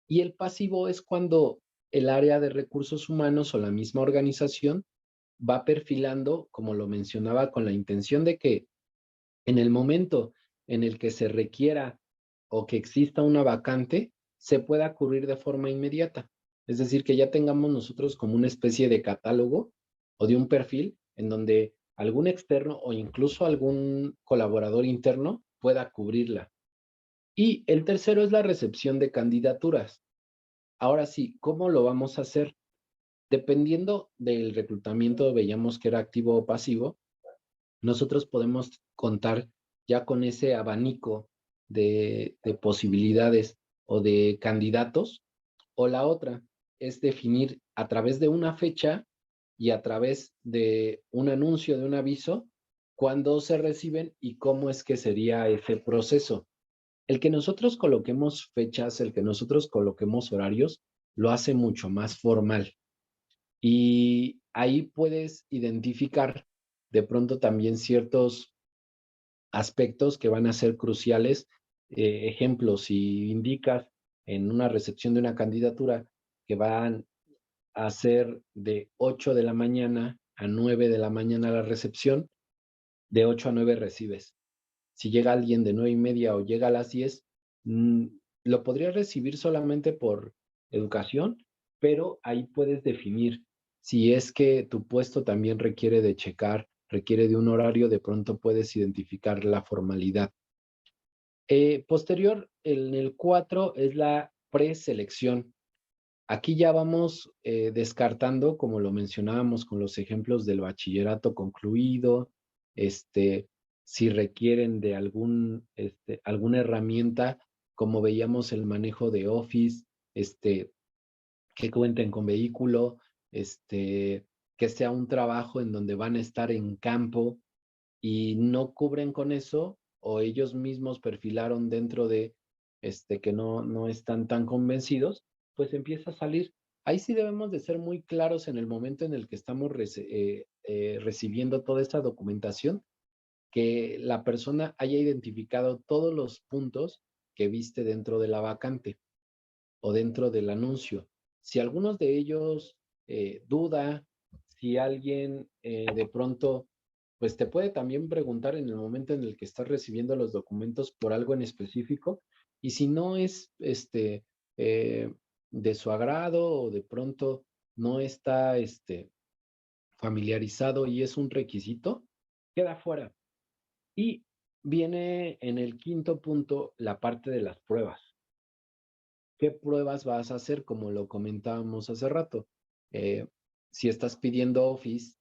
Y el pasivo es cuando el área de recursos humanos o la misma organización va perfilando, como lo mencionaba, con la intención de que en el momento en el que se requiera o que exista una vacante, se pueda cubrir de forma inmediata. Es decir, que ya tengamos nosotros como una especie de catálogo o de un perfil en donde algún externo o incluso algún colaborador interno pueda cubrirla. Y el tercero es la recepción de candidaturas. Ahora sí, ¿cómo lo vamos a hacer? Dependiendo del reclutamiento, veíamos que era activo o pasivo, nosotros podemos contar ya con ese abanico de posibilidades o de candidatos. O la otra es definir a través de una fecha y a través de un anuncio, de un aviso, cuándo se reciben y cómo es que sería ese proceso. El que nosotros coloquemos fechas, el que nosotros coloquemos horarios, lo hace mucho más formal. Y ahí puedes identificar de pronto también ciertos aspectos que van a ser cruciales. Ejemplo, si indicas en una recepción de una candidatura que van a ser de 8 de la mañana a 9 de la mañana la recepción, de 8 a 9 recibes. Si llega alguien de 9:30 o llega a las 10, lo podrías recibir solamente por educación, pero ahí puedes definir si es que tu puesto también requiere de checar, requiere de un horario, de pronto puedes identificar la formalidad. Posterior, en el 4 es la preselección. Aquí ya vamos descartando, como lo mencionábamos con los ejemplos del bachillerato concluido, si requieren de alguna herramienta, como veíamos el manejo de Office, que cuenten con vehículo, que sea un trabajo en donde van a estar en campo y no cubren con eso, o ellos mismos perfilaron dentro de que no están tan convencidos, pues empieza a salir. Ahí sí debemos de ser muy claros en el momento en el que estamos recibiendo toda esta documentación, que la persona haya identificado todos los puntos que viste dentro de la vacante o dentro del anuncio. Si algunos de ellos duda, si alguien de pronto, pues te puede también preguntar en el momento en el que estás recibiendo los documentos por algo en específico, y si no es de su agrado o de pronto no está familiarizado y es un requisito, queda fuera. Y viene en el quinto punto la parte de las pruebas. ¿Qué pruebas vas a hacer? Como lo comentábamos hace rato. Si estás pidiendo Office,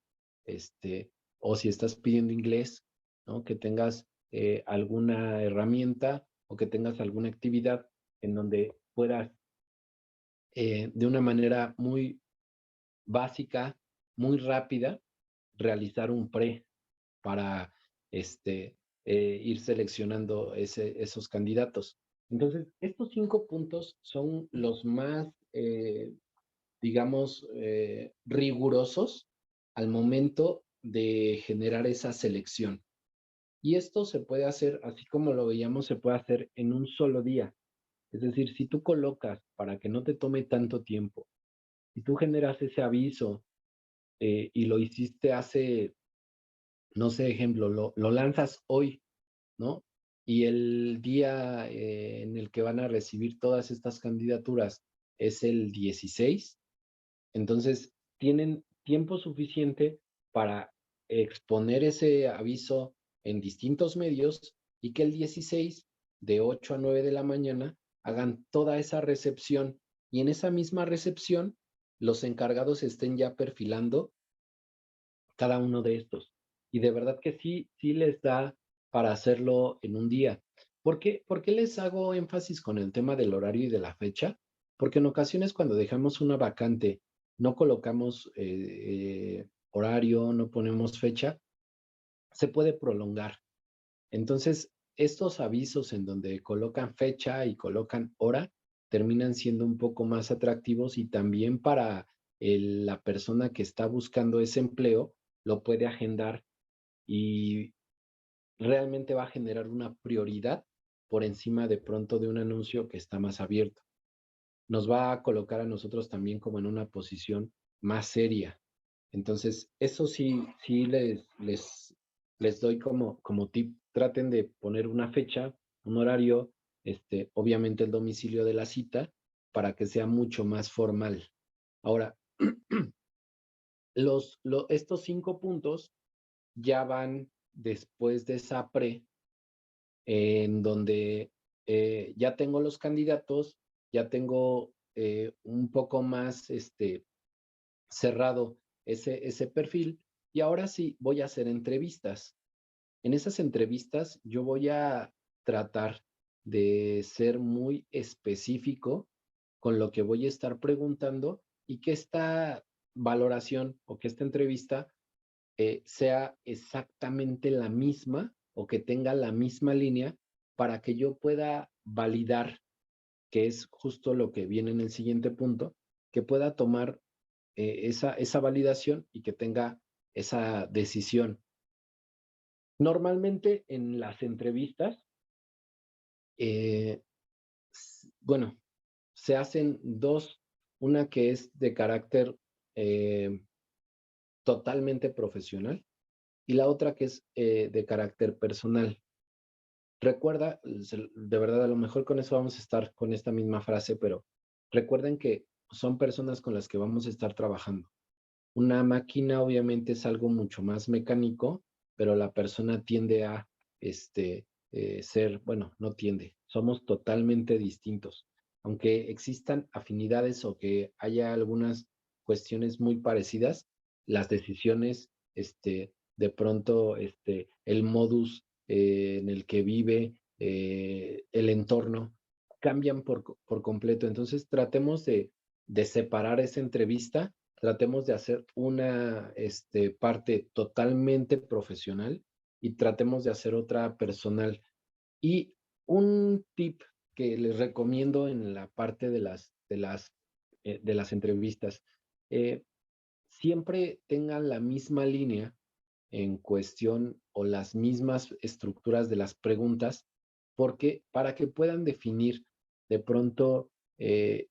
o si estás pidiendo inglés, ¿no? Que tengas alguna herramienta o que tengas alguna actividad en donde puedas de una manera muy básica, muy rápida, realizar un pre para ir seleccionando esos candidatos. Entonces, estos 5 puntos son los más, digamos, rigurosos al momento de generar esa selección. Y esto se puede hacer, así como lo veíamos, se puede hacer en un solo día. Es decir, si tú colocas para que no te tome tanto tiempo, si tú generas ese aviso y lo hiciste hace, no sé, ejemplo, lo lanzas hoy, ¿no? Y el día en el que van a recibir todas estas candidaturas es el 16, entonces tienen tiempo suficiente para exponer ese aviso en distintos medios y que el 16, de 8 a 9 de la mañana, hagan toda esa recepción y en esa misma recepción los encargados estén ya perfilando cada uno de estos. Y de verdad que sí les da para hacerlo en un día. ¿Por qué les hago énfasis con el tema del horario y de la fecha? Porque en ocasiones cuando dejamos una vacante, no colocamos horario, no ponemos fecha, se puede prolongar. Entonces, estos avisos en donde colocan fecha y colocan hora, terminan siendo un poco más atractivos y también para la persona que está buscando ese empleo, lo puede agendar y realmente va a generar una prioridad por encima de pronto de un anuncio que está más abierto. Nos va a colocar a nosotros también como en una posición más seria. Entonces, eso sí les doy como tip. Traten de poner una fecha, un horario, obviamente el domicilio de la cita, para que sea mucho más formal. Ahora, estos 5 puntos ya van después de esa en donde ya tengo los candidatos, ya tengo un poco más cerrado ese perfil y ahora sí voy a hacer entrevistas. En esas entrevistas yo voy a tratar de ser muy específico con lo que voy a estar preguntando y que esta valoración o que esta entrevista sea exactamente la misma o que tenga la misma línea para que yo pueda validar, que es justo lo que viene en el siguiente punto, que pueda tomar esa validación y que tenga esa decisión. Normalmente en las entrevistas, bueno, se hacen dos, una que es de carácter totalmente profesional y la otra que es de carácter personal. Recuerda, de verdad, a lo mejor con eso vamos a estar con esta misma frase, pero recuerden que son personas con las que vamos a estar trabajando. Una máquina obviamente es algo mucho más mecánico, pero la persona tiende a ser, bueno, no tiende, somos totalmente distintos. Aunque existan afinidades o que haya algunas cuestiones muy parecidas, las decisiones, de pronto, el modus en el que vive, el entorno, cambian por completo. Entonces, tratemos de separar esa entrevista. Tratemos de hacer una parte totalmente profesional y tratemos de hacer otra personal. Y un tip que les recomiendo en la parte de las entrevistas, siempre tengan la misma línea en cuestión o las mismas estructuras de las preguntas, porque para que puedan definir de pronto qué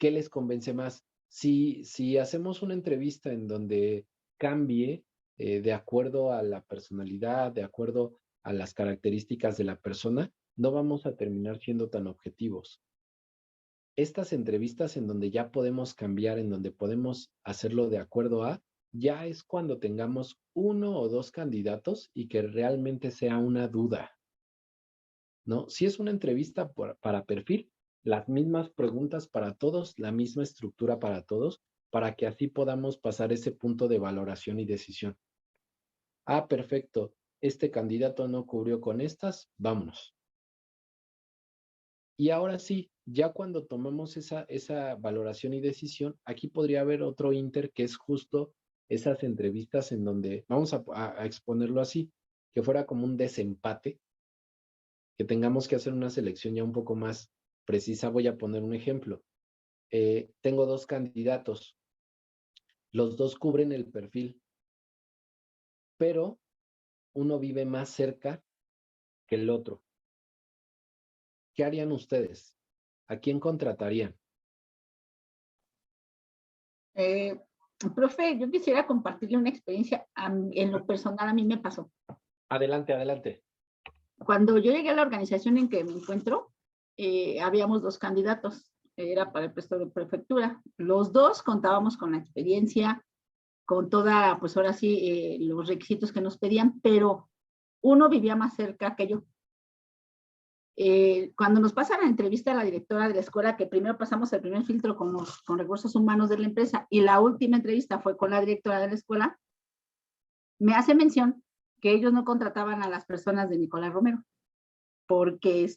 les convence más. Si hacemos una entrevista en donde cambie de acuerdo a la personalidad, de acuerdo a las características de la persona, no vamos a terminar siendo tan objetivos. Estas entrevistas en donde ya podemos cambiar, en donde podemos hacerlo de acuerdo a, ya es cuando tengamos 1 o 2 candidatos y que realmente sea una duda, ¿no? Si es una entrevista para perfil, las mismas preguntas para todos, la misma estructura para todos, para que así podamos pasar ese punto de valoración y decisión. Ah, perfecto, este candidato no cubrió con estas, vámonos. Y ahora sí, ya cuando tomamos esa valoración y decisión, aquí podría haber otro inter que es justo esas entrevistas en donde, vamos a exponerlo así, que fuera como un desempate, que tengamos que hacer una selección ya un poco más precisa. Voy a poner un ejemplo. Tengo 2 candidatos, los 2 cubren el perfil, pero uno vive más cerca que el otro. ¿Qué harían ustedes? ¿A quién contratarían? Profe, yo quisiera compartirle una experiencia. En lo personal, a mí me pasó. Adelante, adelante. Cuando yo llegué a la organización en que me encuentro, habíamos 2 candidatos. Era para el puesto de prefectura. Los 2 contábamos con la experiencia, con toda, pues ahora sí, los requisitos que nos pedían, pero uno vivía más cerca que yo. Cuando nos pasa la entrevista a la directora de la escuela, que primero pasamos el primer filtro con recursos humanos de la empresa y la última entrevista fue con la directora de la escuela, me hace mención que ellos no contrataban a las personas de Nicolás Romero, porque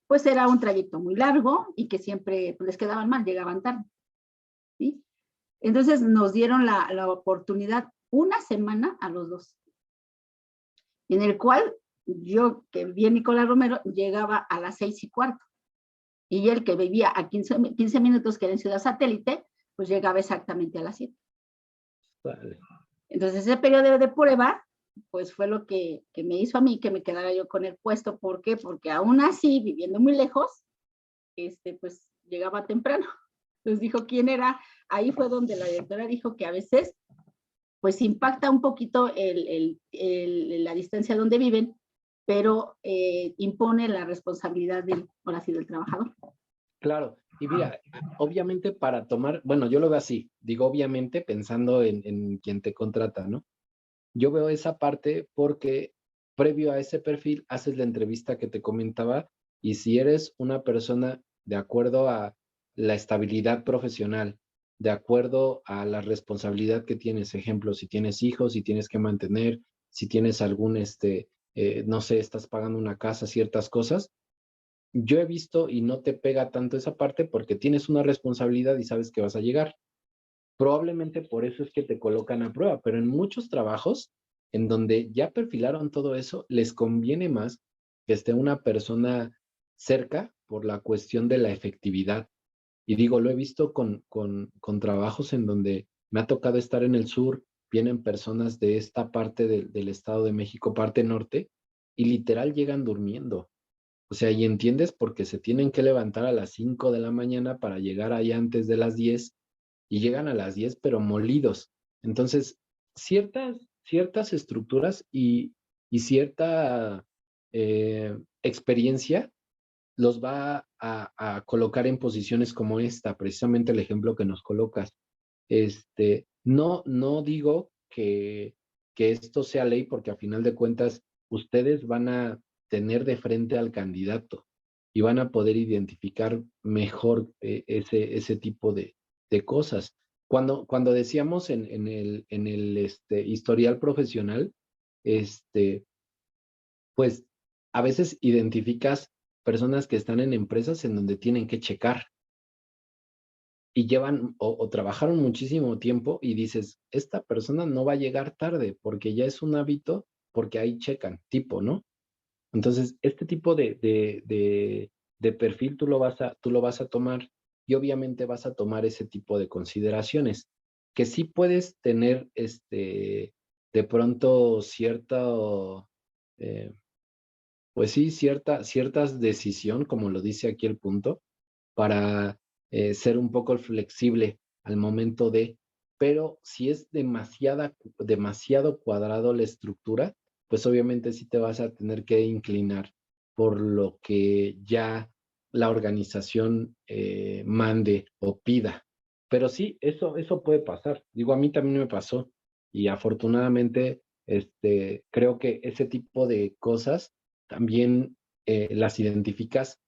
pues era un trayecto muy largo y que siempre pues, les quedaban mal, llegaban tarde. ¿Sí? Entonces nos dieron la oportunidad 1 semana a los 2, en el cual yo, que vivía en Nicolás Romero, llegaba a las 6:15. Y él, que vivía a 15 minutos, que era en Ciudad Satélite, pues llegaba exactamente a las 7. Vale. Entonces, ese periodo de prueba, pues fue lo que me hizo a mí que me quedara yo con el puesto. ¿Por qué? Porque aún así, viviendo muy lejos, pues llegaba temprano. Entonces dijo quién era. Ahí fue donde la directora dijo que a veces, pues impacta un poquito la distancia donde viven, pero impone la responsabilidad del trabajador. Claro, y mira, obviamente para tomar, bueno, yo lo veo así, digo obviamente pensando en quien te contrata, ¿no? Yo veo esa parte porque previo a ese perfil haces la entrevista que te comentaba y si eres una persona de acuerdo a la estabilidad profesional, de acuerdo a la responsabilidad que tienes, ejemplo, si tienes hijos, si tienes que mantener, si tienes algún, no sé, estás pagando una casa, ciertas cosas, yo he visto y no te pega tanto esa parte porque tienes una responsabilidad y sabes que vas a llegar. Probablemente por eso es que te colocan a prueba, pero en muchos trabajos en donde ya perfilaron todo eso, les conviene más que esté una persona cerca por la cuestión de la efectividad. Y digo, lo he visto con trabajos en donde me ha tocado estar en el sur, vienen personas de esta parte del Estado de México, parte norte, y literal llegan durmiendo. O sea, y entiendes porque se tienen que levantar a las 5 de la mañana para llegar ahí antes de las 10 y llegan a las 10 pero molidos. Entonces, ciertas estructuras y cierta experiencia los va a colocar en posiciones como esta, precisamente el ejemplo que nos colocas. No digo que esto sea ley porque a final de cuentas ustedes van a tener de frente al candidato y van a poder identificar mejor ese tipo de cosas. Cuando decíamos en el historial profesional, pues a veces identificas personas que están en empresas en donde tienen que checar y llevan o trabajaron muchísimo tiempo y dices, esta persona no va a llegar tarde porque ya es un hábito, porque ahí checan, tipo, ¿no? Entonces, este tipo de perfil tú lo vas a tomar y obviamente vas a tomar ese tipo de consideraciones, que sí puedes tener de pronto pues sí, ciertas decisión, como lo dice aquí el punto, para ser un poco flexible al momento pero si es demasiado cuadrado la estructura, pues obviamente sí te vas a tener que inclinar por lo que ya la organización mande o pida. Pero sí, eso puede pasar. Digo, a mí también me pasó y afortunadamente creo que ese tipo de cosas también las identificas,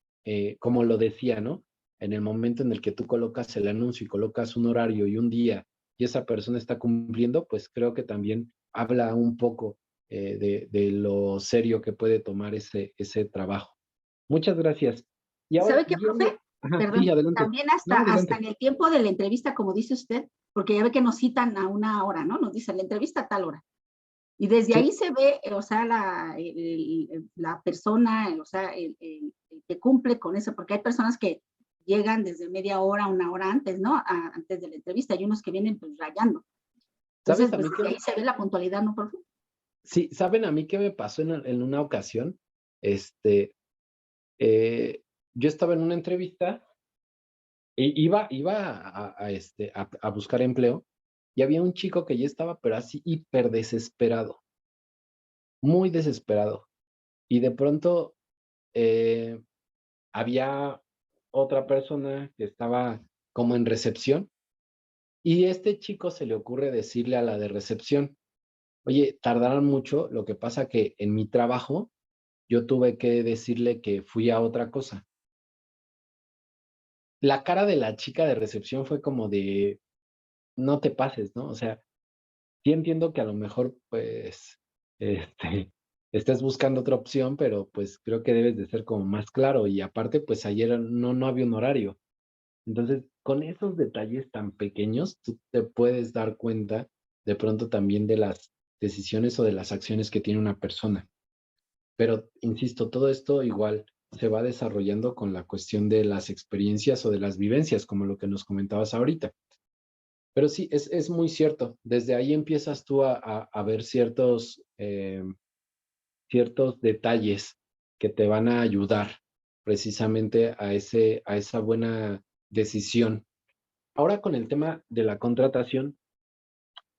como lo decía, ¿no? En el momento en el que tú colocas el anuncio y colocas un horario y un día y esa persona está cumpliendo, pues creo que también habla un poco de lo serio que puede tomar ese trabajo. Muchas gracias. Y ahora, ¿Sabe qué, profe? Ajá, Perdón, sí, adelante. también No, hasta adelante. en el tiempo de la entrevista, como dice usted, porque ya ve que nos citan a 1 hora, ¿no? Nos dicen la entrevista a tal hora. Y desde Sí. ahí se ve, o sea, la persona, o sea, el que cumple con eso, porque hay personas que llegan desde media hora, 1 hora antes, ¿no? Antes de la entrevista, hay unos que vienen pues rayando. ¿Sabes Entonces, a mí pues ahí se ve la puntualidad, ¿no, profe? Sí, ¿saben a mí qué me pasó en una ocasión? Yo estaba en una entrevista e iba a buscar empleo y había un chico que ya estaba, pero así hiper desesperado, muy desesperado. Y de pronto eh, había otra persona que estaba como en recepción y este chico se le ocurre decirle a la de recepción, oye, tardaron mucho, lo que pasa que en mi trabajo yo tuve que decirle que fui a otra cosa. La cara de la chica de recepción fue como de, no te pases, ¿no? O sea, sí entiendo que a lo mejor, pues, este, estés buscando otra opción, pero pues creo que debes de ser como más claro. Y aparte, pues ayer no había un horario. Entonces, con esos detalles tan pequeños, tú te puedes dar cuenta de pronto también de las decisiones o de las acciones que tiene una persona. Pero, insisto, todo esto igual se va desarrollando con la cuestión de las experiencias o de las vivencias, como lo que nos comentabas ahorita. Pero sí, es muy cierto. Desde ahí empiezas tú a ver ciertos detalles que te van a ayudar precisamente a esa buena decisión. Ahora con el tema de la contratación,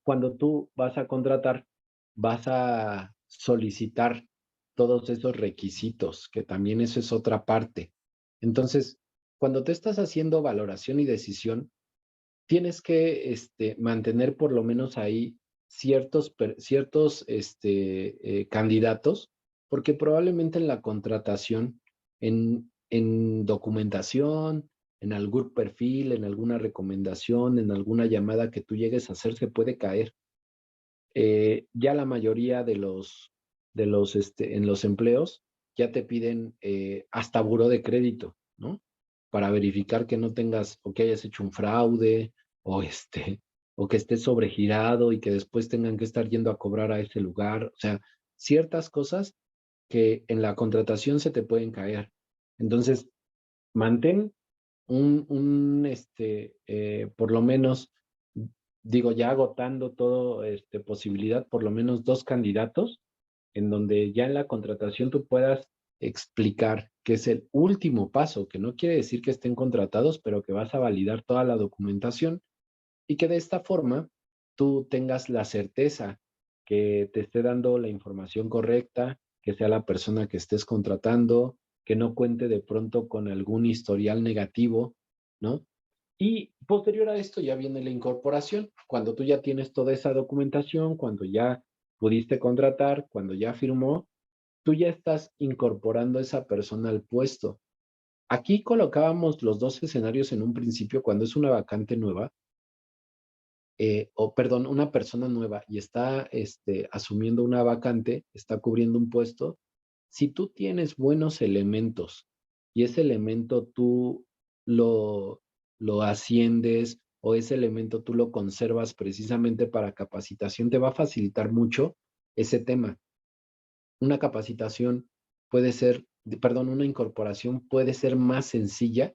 cuando tú vas a contratar, vas a solicitar todos esos requisitos, que también eso es otra parte. Entonces, cuando te estás haciendo valoración y decisión, tienes que mantener por lo menos ahí ciertos candidatos, porque probablemente en la contratación, en documentación, en algún perfil, en alguna recomendación, en alguna llamada que tú llegues a hacer, se puede caer. Ya la mayoría en los empleos ya te piden hasta buró de crédito, ¿no? Para verificar que no tengas o que hayas hecho un fraude o o que estés sobregirado y que después tengan que estar yendo a cobrar a ese lugar. O sea, ciertas cosas que en la contratación se te pueden caer. Entonces, mantén por lo menos, digo, ya agotando todo, posibilidad, por lo menos 2 candidatos, en donde ya en la contratación tú puedas explicar que es el último paso, que no quiere decir que estén contratados, pero que vas a validar toda la documentación y que de esta forma tú tengas la certeza que te esté dando la información correcta, que sea la persona que estés contratando, que no cuente de pronto con algún historial negativo, ¿no? Y posterior a esto ya viene la incorporación, cuando tú ya tienes toda esa documentación, cuando ya pudiste contratar, cuando ya firmó, tú ya estás incorporando a esa persona al puesto. Aquí colocábamos los 2 escenarios en un principio cuando es una vacante nueva, o perdón, una persona nueva y está asumiendo una vacante, está cubriendo un puesto. Si tú tienes buenos elementos y ese elemento tú lo, lo asciendes o ese elemento tú lo conservas precisamente para capacitación, te va a facilitar mucho ese tema. Una capacitación puede ser, perdón, una incorporación puede ser más sencilla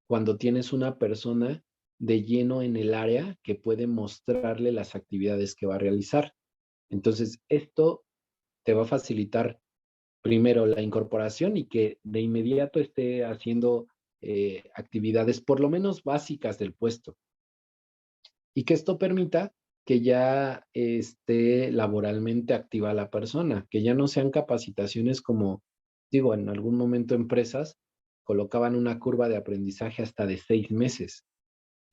cuando tienes una persona de lleno en el área que puede mostrarle las actividades que va a realizar. Entonces, esto te va a facilitar primero la incorporación y que de inmediato esté haciendo actividades por lo menos básicas del puesto. Y que esto permita que ya esté laboralmente activa la persona, que ya no sean capacitaciones como, digo, en algún momento empresas colocaban una curva de aprendizaje hasta de 6 meses.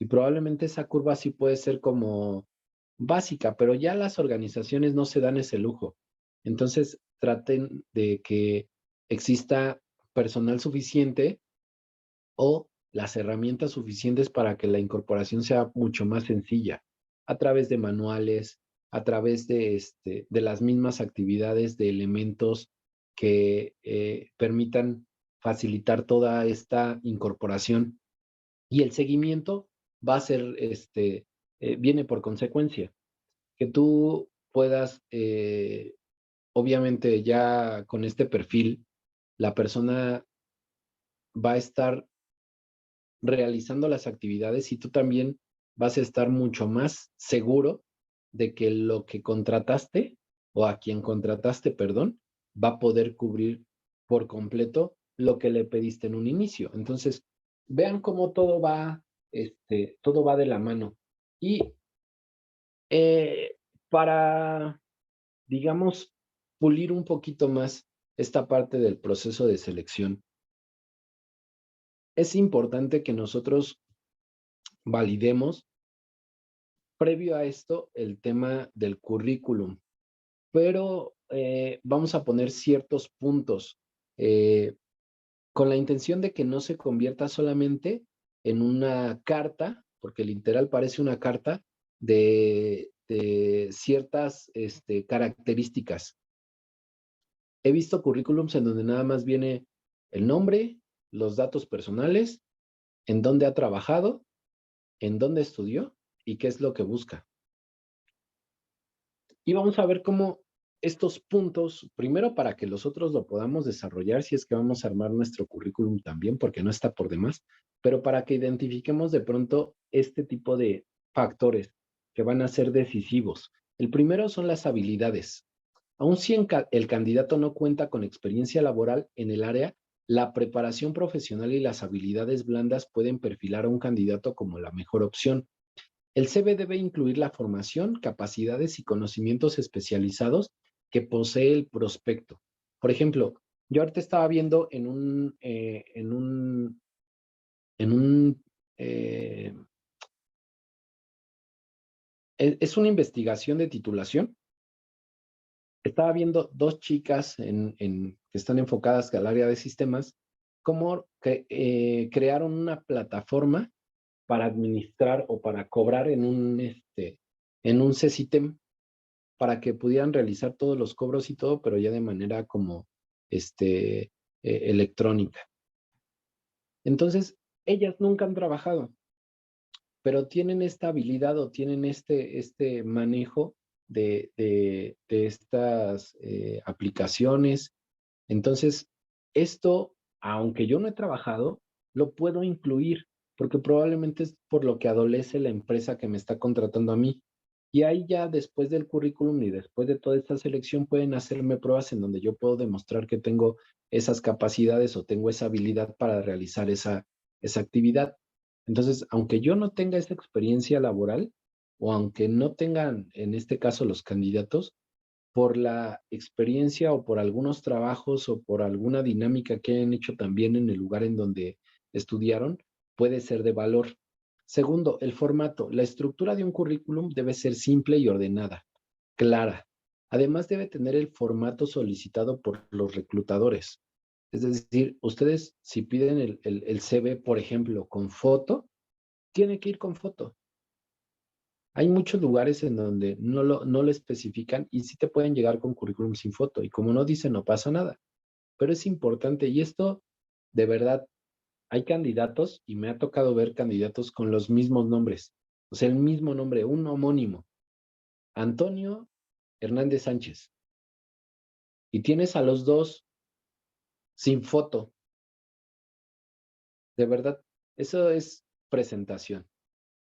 Y probablemente esa curva sí puede ser como básica, pero ya las organizaciones no se dan ese lujo. Entonces, traten de que exista personal suficiente o las herramientas suficientes para que la incorporación sea mucho más sencilla, a través de manuales, a través de las mismas actividades de elementos que permitan facilitar toda esta incorporación. Y el seguimiento va a ser, viene por consecuencia, que tú puedas, obviamente ya con este perfil, la persona va a estar realizando las actividades y tú también vas a estar mucho más seguro de que lo que contrataste o a quien contrataste, perdón, va a poder cubrir por completo lo que le pediste en un inicio. Entonces, vean cómo todo va de la mano. Y para, digamos, pulir un poquito más esta parte del proceso de selección, es importante que nosotros validemos previo a esto el tema del currículum, pero vamos a poner ciertos puntos con la intención de que no se convierta solamente en una carta, porque literal parece una carta de ciertas características. He visto currículums en donde nada más viene el nombre, los datos personales, en dónde ha trabajado, en dónde estudió y qué es lo que busca. Y vamos a ver cómo estos puntos, primero para que nosotros lo podamos desarrollar, si es que vamos a armar nuestro currículum también, porque no está por demás, pero para que identifiquemos de pronto este tipo de factores que van a ser decisivos. El primero son las habilidades. Aun si el candidato no cuenta con experiencia laboral en el área, la preparación profesional y las habilidades blandas pueden perfilar a un candidato como la mejor opción. El CV debe incluir la formación, capacidades y conocimientos especializados que posee el prospecto. Por ejemplo, yo ahorita estaba viendo es una investigación de titulación. Estaba viendo dos chicas que están enfocadas al área de sistemas, cómo crearon una plataforma para administrar o para cobrar en un CECITEM para que pudieran realizar todos los cobros y todo, pero ya de manera como electrónica. Entonces, ellas nunca han trabajado, pero tienen esta habilidad o tienen este manejo de estas aplicaciones. Entonces, esto, aunque yo no he trabajado, lo puedo incluir, porque probablemente es por lo que adolece la empresa que me está contratando a mí. Y ahí ya después del currículum y después de toda esta selección pueden hacerme pruebas en donde yo puedo demostrar que tengo esas capacidades o tengo esa habilidad para realizar esa actividad. Entonces, aunque yo no tenga esa experiencia laboral o aunque no tengan, en este caso, los candidatos, por la experiencia o por algunos trabajos o por alguna dinámica que hayan hecho también en el lugar en donde estudiaron, puede ser de valor. Segundo, el formato. La estructura de un currículum debe ser simple y ordenada, clara. Además, debe tener el formato solicitado por los reclutadores. Es decir, ustedes si piden el CV, por ejemplo, con foto, tiene que ir con foto. Hay muchos lugares en donde no lo especifican y sí te pueden llegar con currículum sin foto. Y como no dice, no pasa nada. Pero es importante. Y esto, de verdad, hay candidatos y me ha tocado ver candidatos con los mismos nombres. O sea, el mismo nombre, un homónimo. Antonio Hernández Sánchez. Y tienes a los dos sin foto. De verdad, eso es presentación.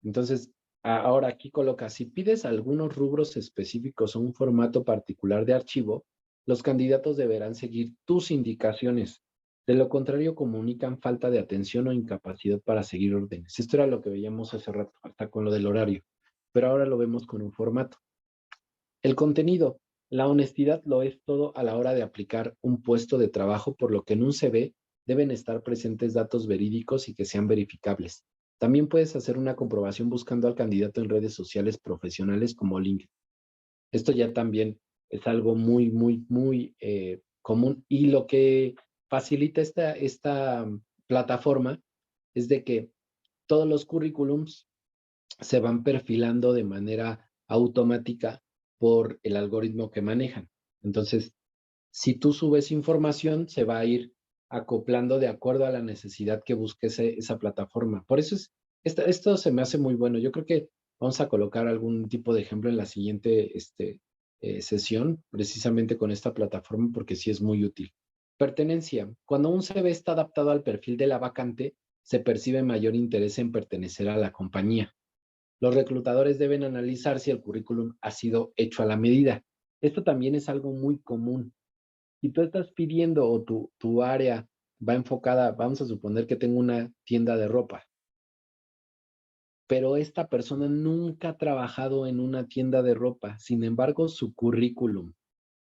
Entonces, ahora aquí coloca, si pides algunos rubros específicos o un formato particular de archivo, los candidatos deberán seguir tus indicaciones. De lo contrario, comunican falta de atención o incapacidad para seguir órdenes. Esto era lo que veíamos hace rato, hasta con lo del horario. Pero ahora lo vemos con un formato. El contenido. La honestidad lo es todo a la hora de aplicar un puesto de trabajo, por lo que en un CV deben estar presentes datos verídicos y que sean verificables. También puedes hacer una comprobación buscando al candidato en redes sociales profesionales como LinkedIn. Esto ya también es algo muy, muy, muy común. Y lo que facilita esta plataforma es de que todos los currículums se van perfilando de manera automática por el algoritmo que manejan. Entonces, si tú subes información, se va a ir acoplando de acuerdo a la necesidad que busque esa plataforma. Por eso esto se me hace muy bueno. Yo creo que vamos a colocar algún tipo de ejemplo en la siguiente sesión, precisamente con esta plataforma, porque sí es muy útil. Pertenencia. Cuando un CV está adaptado al perfil de la vacante, se percibe mayor interés en pertenecer a la compañía. Los reclutadores deben analizar si el currículum ha sido hecho a la medida. Esto también es algo muy común. Si tú estás pidiendo o tu área va enfocada, vamos a suponer que tengo una tienda de ropa, pero esta persona nunca ha trabajado en una tienda de ropa. Sin embargo, su currículum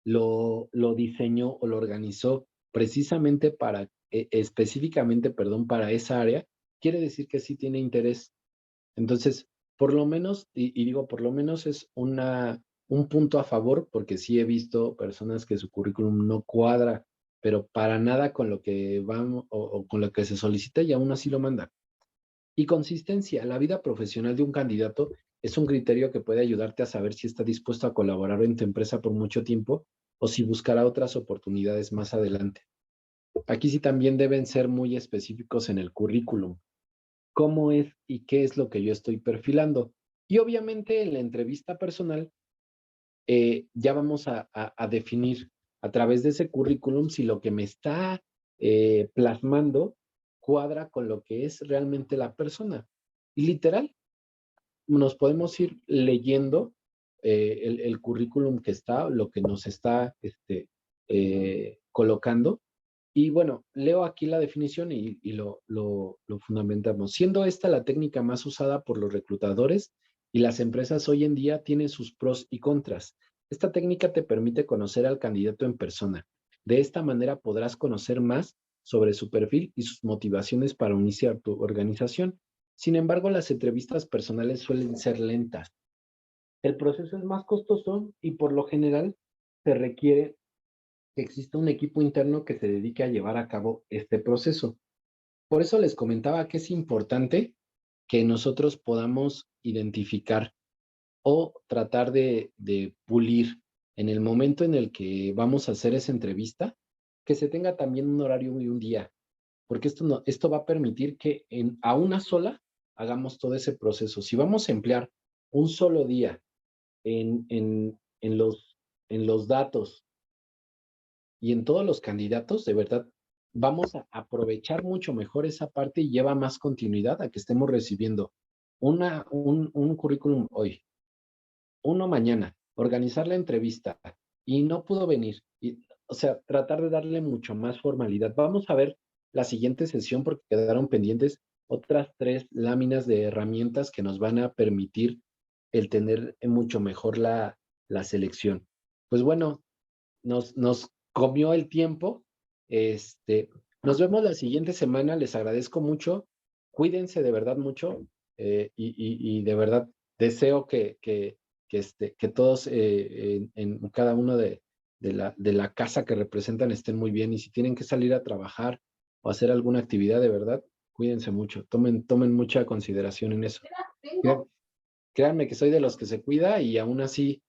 lo diseñó o lo organizó precisamente para, específicamente, perdón, para esa área, quiere decir que sí tiene interés. Entonces, por lo menos, y digo por lo menos es un punto a favor, porque sí he visto personas que su currículum no cuadra, pero para nada con lo que van o con lo que se solicita y aún así lo mandan. Y consistencia, la vida profesional de un candidato es un criterio que puede ayudarte a saber si está dispuesto a colaborar en tu empresa por mucho tiempo o si buscará otras oportunidades más adelante. Aquí sí también deben ser muy específicos en el currículum. ¿Cómo es y qué es lo que yo estoy perfilando? Y obviamente en la entrevista personal ya vamos a definir a través de ese currículum si lo que me está plasmando cuadra con lo que es realmente la persona. Y literal, nos podemos ir leyendo el currículum que está, lo que nos está colocando. Y bueno, leo aquí la definición y lo fundamentamos. Siendo esta la técnica más usada por los reclutadores y las empresas hoy en día, tiene sus pros y contras. Esta técnica te permite conocer al candidato en persona. De esta manera podrás conocer más sobre su perfil y sus motivaciones para unirse a tu organización. Sin embargo, las entrevistas personales suelen ser lentas. El proceso es más costoso y por lo general se requiere que exista un equipo interno que se dedique a llevar a cabo este proceso. Por eso les comentaba que es importante que nosotros podamos identificar o tratar de pulir en el momento en el que vamos a hacer esa entrevista, que se tenga también un horario y un día, porque esto va a permitir que a una sola hagamos todo ese proceso. Si vamos a emplear un solo día en los datos y en todos los candidatos, de verdad, vamos a aprovechar mucho mejor esa parte y lleva más continuidad a que estemos recibiendo un currículum hoy, uno mañana, organizar la entrevista y no pudo venir. O sea, tratar de darle mucho más formalidad. Vamos a ver la siguiente sesión porque quedaron pendientes otras 3 láminas de herramientas que nos van a permitir el tener mucho mejor la selección. Pues bueno, nos comió el tiempo. Nos vemos la siguiente semana. Les agradezco mucho. Cuídense de verdad mucho y de verdad deseo que todos en cada uno de la casa que representan estén muy bien, y si tienen que salir a trabajar o hacer alguna actividad, de verdad, cuídense mucho. Tomen mucha consideración en eso. Créanme que soy de los que se cuida y aún así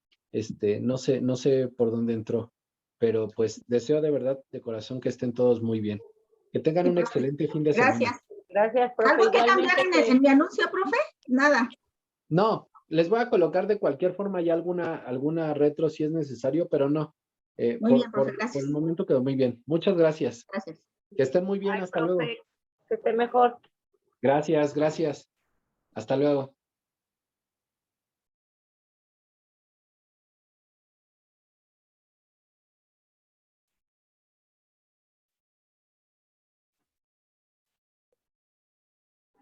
no sé por dónde entró, pero pues deseo de verdad, de corazón, que estén todos muy bien. Que tengan un excelente fin de semana. Gracias. Gracias, profe. ¿Algo que cambiar Igualmente, en mi anuncio, profe? Nada. No, les voy a colocar de cualquier forma ya alguna retro si es necesario, pero no. Muy bien, profe, por gracias. el momento quedó muy bien. Muchas gracias. Gracias. Que estén muy bien, Ay, hasta profe, luego. que esté mejor. Gracias. Hasta luego.